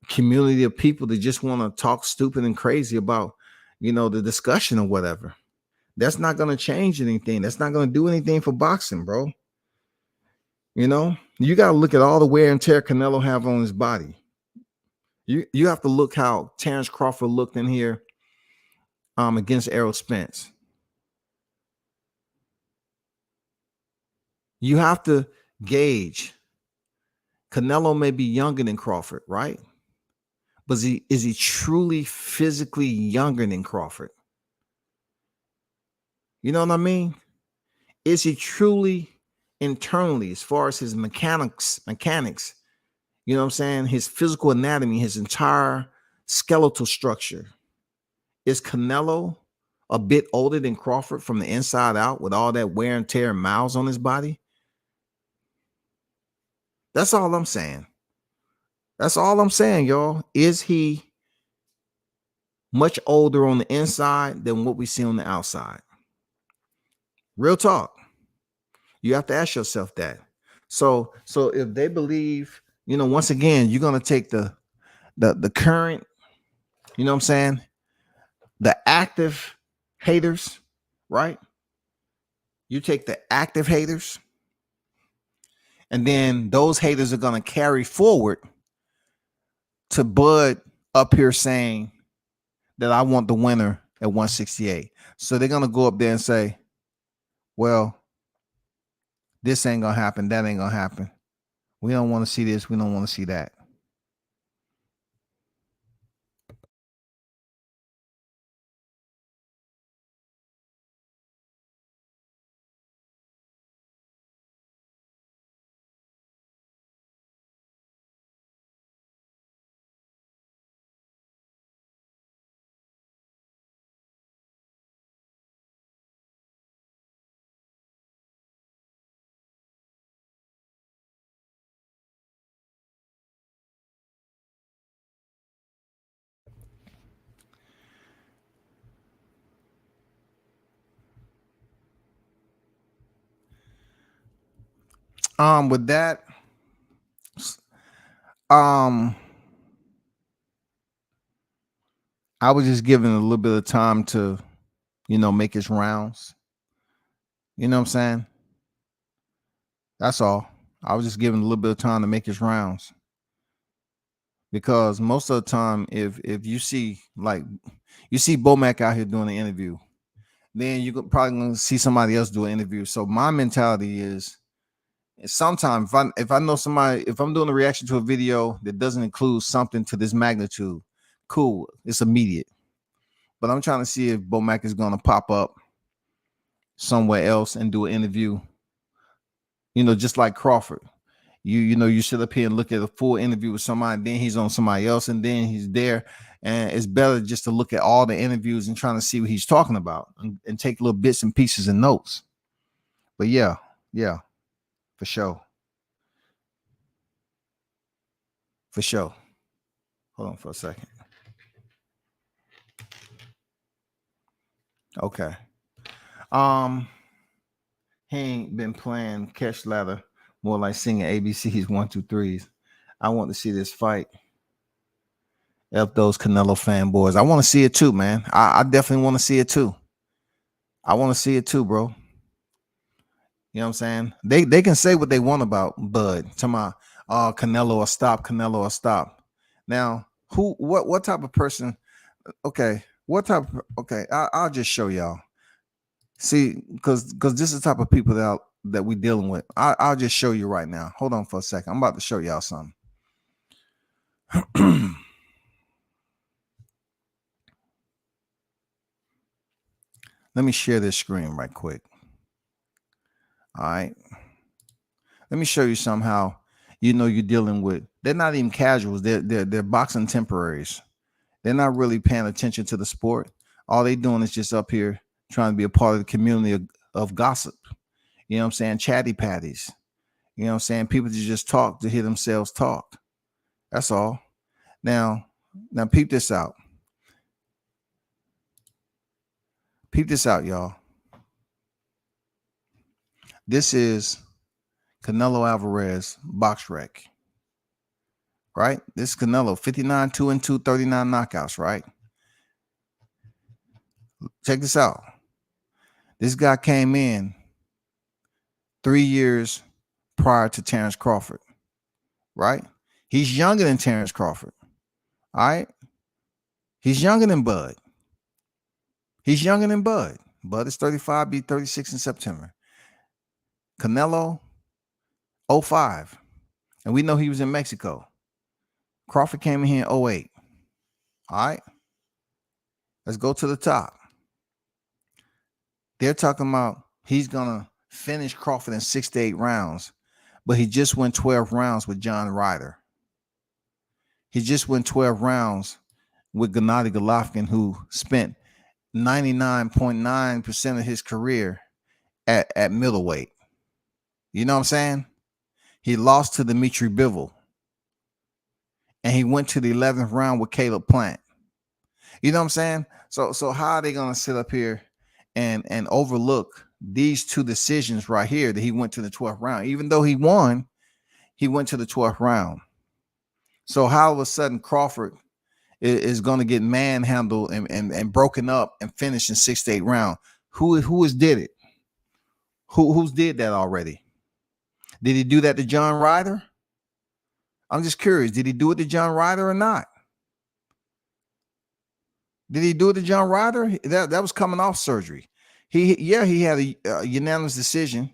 community of people that just want to talk stupid and crazy about, the discussion or whatever. That's not going to change anything. That's not going to do anything for boxing, bro. You got to look at all the wear and tear Canelo have on his body. You have to look how Terrence Crawford looked in here against Errol Spence. You have to gauge. Canelo may be younger than Crawford, right? But is he truly physically younger than Crawford? You know what I mean? Is he truly internally, as far as his mechanics, you know what I'm saying? His physical anatomy, his entire skeletal structure. Is Canelo a bit older than Crawford from the inside out with all that wear and tear and miles on his body? That's all I'm saying. That's all I'm saying, y'all. Is he much older on the inside than what we see on the outside? Real talk. You have to ask yourself that. So if they believe, once again, you're going to take the current, you know what I'm saying, the active haters, right? You take the active haters, and then those haters are going to carry forward to Bud up here saying that I want the winner at 168. So they're going to go up there and say, well, this ain't going to happen. That ain't going to happen. We don't want to see this. We don't want to see that. With that, I was just giving a little bit of time to, make his rounds. You know what I'm saying? That's all. I was just giving a little bit of time to make his rounds. Because most of the time, if you see Bomac out here doing an interview, then you're probably going to see somebody else do an interview. So my mentality is, sometimes if I know somebody, if I'm doing a reaction to a video that doesn't include something to this magnitude, cool, it's immediate. But I'm trying to see if Bomac is going to pop up somewhere else and do an interview. Just like Crawford. You sit up here and look at a full interview with somebody, then he's on somebody else, and then he's there. And it's better just to look at all the interviews and trying to see what he's talking about and take little bits and pieces and notes. But yeah, for sure. For sure. Hold on for a second. Okay. He ain't been playing catch ladder More like singing ABCs 1, 2, 3s. I want to see this fight. F those Canelo fanboys. I want to see it too, man. I definitely want to see it too. I want to see it too, bro. You know what I'm saying? They can say what they want about Bud. Talking about Canelo or stop, Canelo or stop. Now, what type of person? Okay, what type of, okay, I'll just show y'all. See, because this is the type of people that we dealing with. I'll just show you right now. Hold on for a second. I'm about to show y'all something. Let me share this screen right quick. All right. Let me show you somehow. You know you're dealing with. They're not even casuals. They're boxing temporaries. They're not really paying attention to the sport. All they doing is just up here trying to be a part of the community of gossip. You know what I'm saying? Chatty patties. You know what I'm saying? People just talk to hear themselves talk. That's all. Now peep this out. Peep this out, y'all. This is Canelo Alvarez box rec. Right? This is Canelo, 59, 2-2, 39 knockouts, right? Check this out. This guy came in 3 years prior to Terrence Crawford, right? He's younger than Terrence Crawford, all right? He's younger than Bud. He's younger than Bud. Bud is 35, be 36 in September. Canelo, 05. And we know he was in Mexico. Crawford came in here in 08. All right? Let's go to the top. They're talking about he's going to finish Crawford in 6 to 8 rounds, but he just went 12 rounds with G.R.E.A.T.E.R. He just went 12 rounds with Gennady Golovkin, who spent 99.9% of his career at middleweight. You know what I'm saying? He lost to Dimitri Bivol. And he went to the 11th round with Caleb Plant. You know what I'm saying? So how are they going to sit up here and overlook these two decisions right here that he went to the 12th round? Even though he won, he went to the 12th round. So how all of a sudden Crawford is going to get manhandled and broken up and finished in 6 to 8 rounds? Who has did it? Who's did that already? Did he do that to G.R.E.A.T.E.R? I'm just curious. Did he do it to G.R.E.A.T.E.R or not? Did he do it to G.R.E.A.T.E.R? That was coming off surgery. He had a unanimous decision.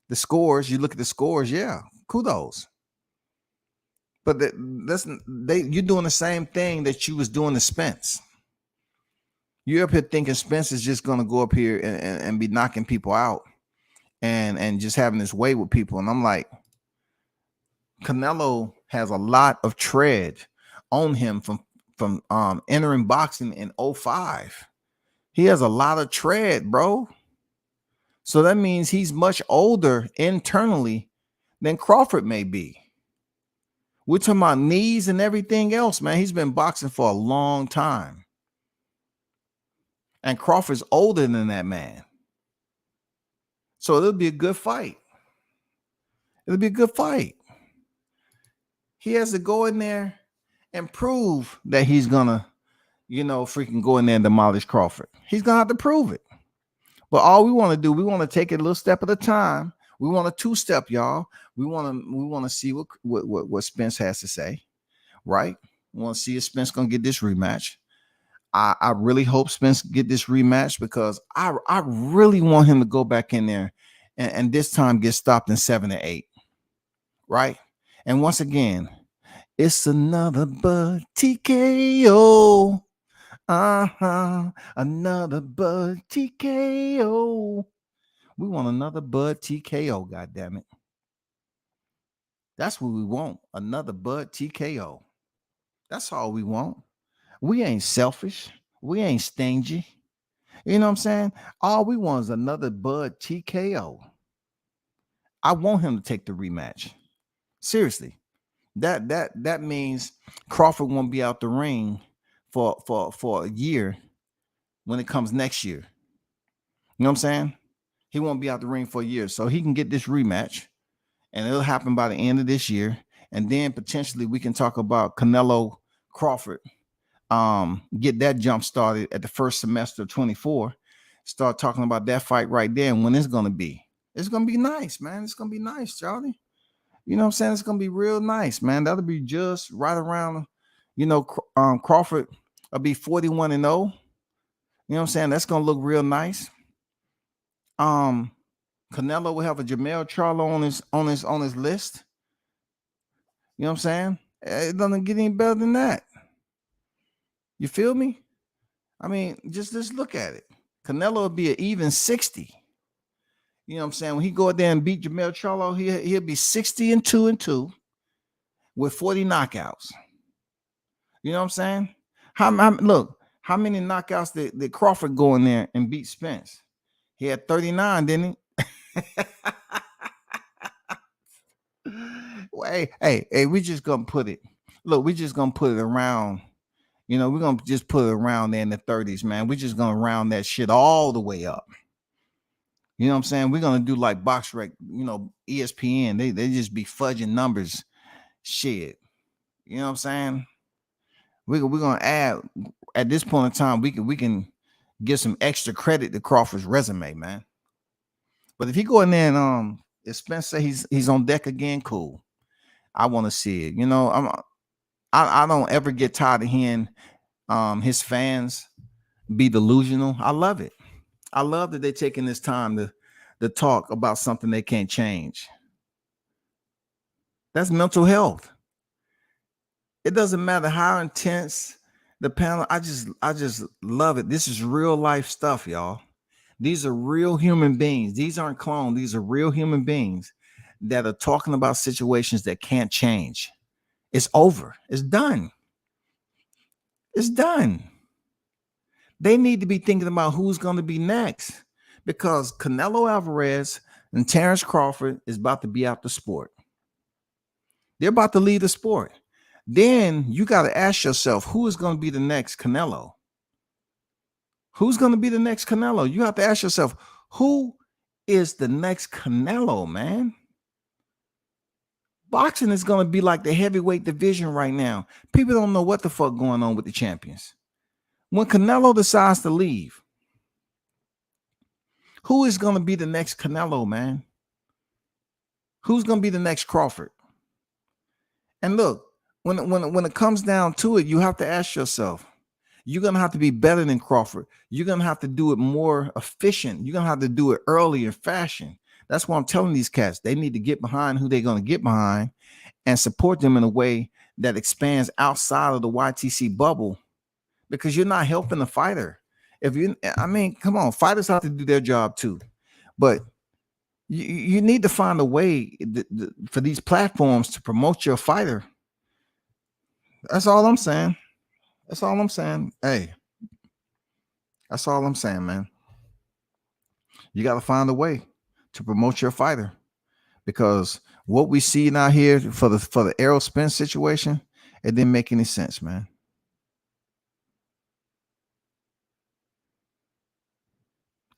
The scores, you look at the scores, yeah, kudos. But you're doing the same thing that you was doing to Spence. You're up here thinking Spence is just going to go up here and be knocking people out and just having this way with people. And I'm like, Canelo has a lot of tread on him from entering boxing in 05. He has a lot of tread, bro. So that means he's much older internally than Crawford may be. We're talking about knees and everything else, man. He's been boxing for a long time. And Crawford's older than that man. So it'll be a good fight. It'll be a good fight. He has to go in there and prove that he's gonna, freaking go in there and demolish Crawford. He's gonna have to prove it. But all we want to do, we want to take it a little step at a time. We want a 2-step, y'all. We want to see what Spence has to say, right? We want to see if Spence gonna get this rematch. I really hope Spence get this rematch because I really want him to go back in there and this time get stopped in 7 to 8, right? And once again, it's another Bud TKO. Another Bud TKO. We want another Bud TKO, goddammit. That's what we want. Another Bud TKO. That's all we want. We ain't selfish. We ain't stingy. You know what I'm saying? All we want is another Bud TKO. I want him to take the rematch. Seriously. That means Crawford won't be out the ring for a year when it comes next year. You know what I'm saying? He won't be out the ring for a year. So he can get this rematch and it'll happen by the end of this year. And then potentially we can talk about Canelo Crawford. Get that jump started at the first semester of 24. Start talking about that fight right there and when it's gonna be. It's gonna be nice, man. It's gonna be nice, Charlie. You know what I'm saying? It's gonna be real nice, man. That'll be just right around, Crawford will be 41-0. You know what I'm saying? That's gonna look real nice. Canelo will have a Charlo on his list. You know what I'm saying? It doesn't get any better than that. You feel me? I mean, just look at it. Canelo will be an even 60. You know what I'm saying? When he go out there and beat Charlo, he'll be 60-2 with 40 knockouts. You know what I'm saying? How many knockouts did Crawford go in there and beat Spence? He had 39, didn't he? Hey, we just gonna put it. Look, we just gonna put it around. We're gonna just put it around there in the 30s, man. We're just gonna round that shit all the way up. You know what I'm saying? We're gonna do like BoxRec, ESPN. They just be fudging numbers. Shit. You know what I'm saying? We're gonna add at this point in time, we can give some extra credit to Crawford's resume, man. But if he go in there and if Spence say he's on deck again, cool. I want to see it. I don't ever get tired of hearing his fans be delusional. I love it. I love that they're taking this time to talk about something they can't change. That's mental health. It doesn't matter how intense the panel. I just love it. This is real life stuff, y'all. These are real human beings. These aren't clones. These are real human beings that are talking about situations that can't change. It's over. It's done. It's done. They need to be thinking about who's going to be next because Canelo Alvarez and Terrence Crawford is about to be out the sport. They're about to leave the sport. Then you got to ask yourself, who is going to be the next Canelo? Who's going to be the next Canelo? You have to ask yourself, who is the next Canelo, man? Boxing is going to be like the heavyweight division right now. People don't know what the fuck going on with the champions. When Canelo decides to leave, who is going to be the next Canelo, man? Who's going to be the next Crawford? And look, when it comes down to it, you have to ask yourself, you're going to have to be better than Crawford. You're going to have to do it more efficient. You're going to have to do it earlier fashion. That's why I'm telling these cats, they need to get behind who they're going to get behind and support them in a way that expands outside of the YTC bubble, because you're not helping the fighter. Come on, fighters have to do their job too. But you need to find a way for these platforms to promote your fighter. That's all I'm saying. That's all I'm saying. Hey, that's all I'm saying, man. You got to find a way to promote your fighter, because what we see now here for the Errol Spence situation, it didn't make any sense, man.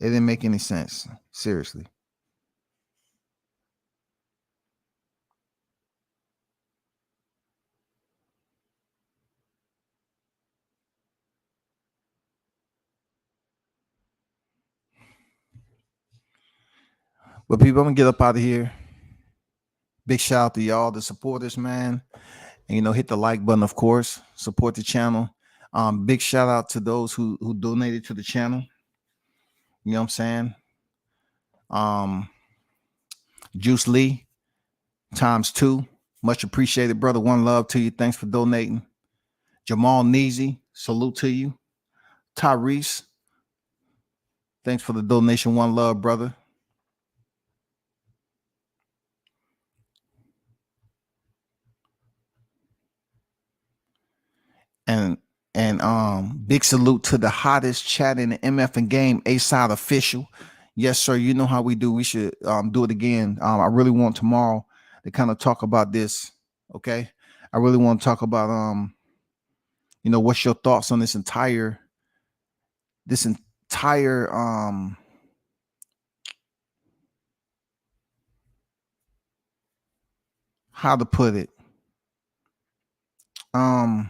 It didn't make any sense. Seriously. But people, I'm gonna get up out of here. Big shout out to y'all, the supporters, man. And hit the like button, of course. Support the channel. Big shout out to those who donated to the channel. You know what I'm saying? Juice Lee ×2. Much appreciated, brother. One love to you. Thanks for donating. Jamal Neezy, salute to you. Tyrese, thanks for the donation. One love, brother. And big salute to the hottest chat in the MF and game, A-Side Official. Yes, sir. You know how we do. We should do it again. I really want tomorrow to kind of talk about this. Okay. I really want to talk about what's your thoughts on this entire how to put it. I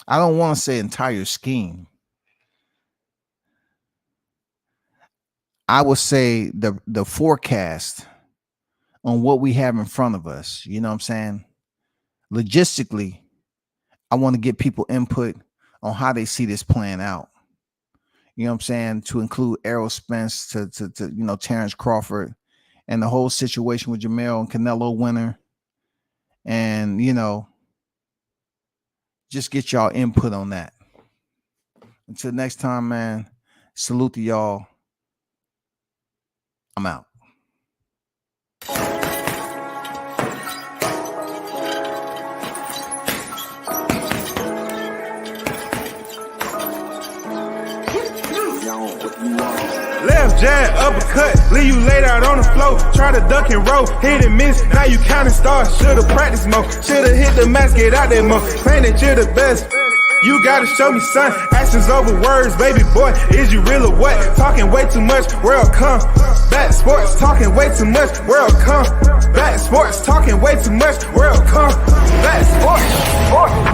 don't want to say entire scheme. I would say the forecast on what we have in front of us. You know what I'm saying? Logistically, I want to get people input on how they see this playing out. You know what I'm saying? To include Errol Spence, to you know, Terrence Crawford, and the whole situation with Jamel and Canelo winner. And, you know, just get y'all input on that. Until next time, man, salute to y'all. I'm out. Left jab, uppercut, leave you laid out on the floor. Try to duck and roll, hit and miss, now you counting stars. Should've practiced more, should've hit the mask, get out there more. Claim that you're the best, you gotta show me, son. Actions over words, baby boy, is you real or what? Talking way too much, world come back. Sports, talking way too much, world come back. Sports, talking way too much, world come back. Sports.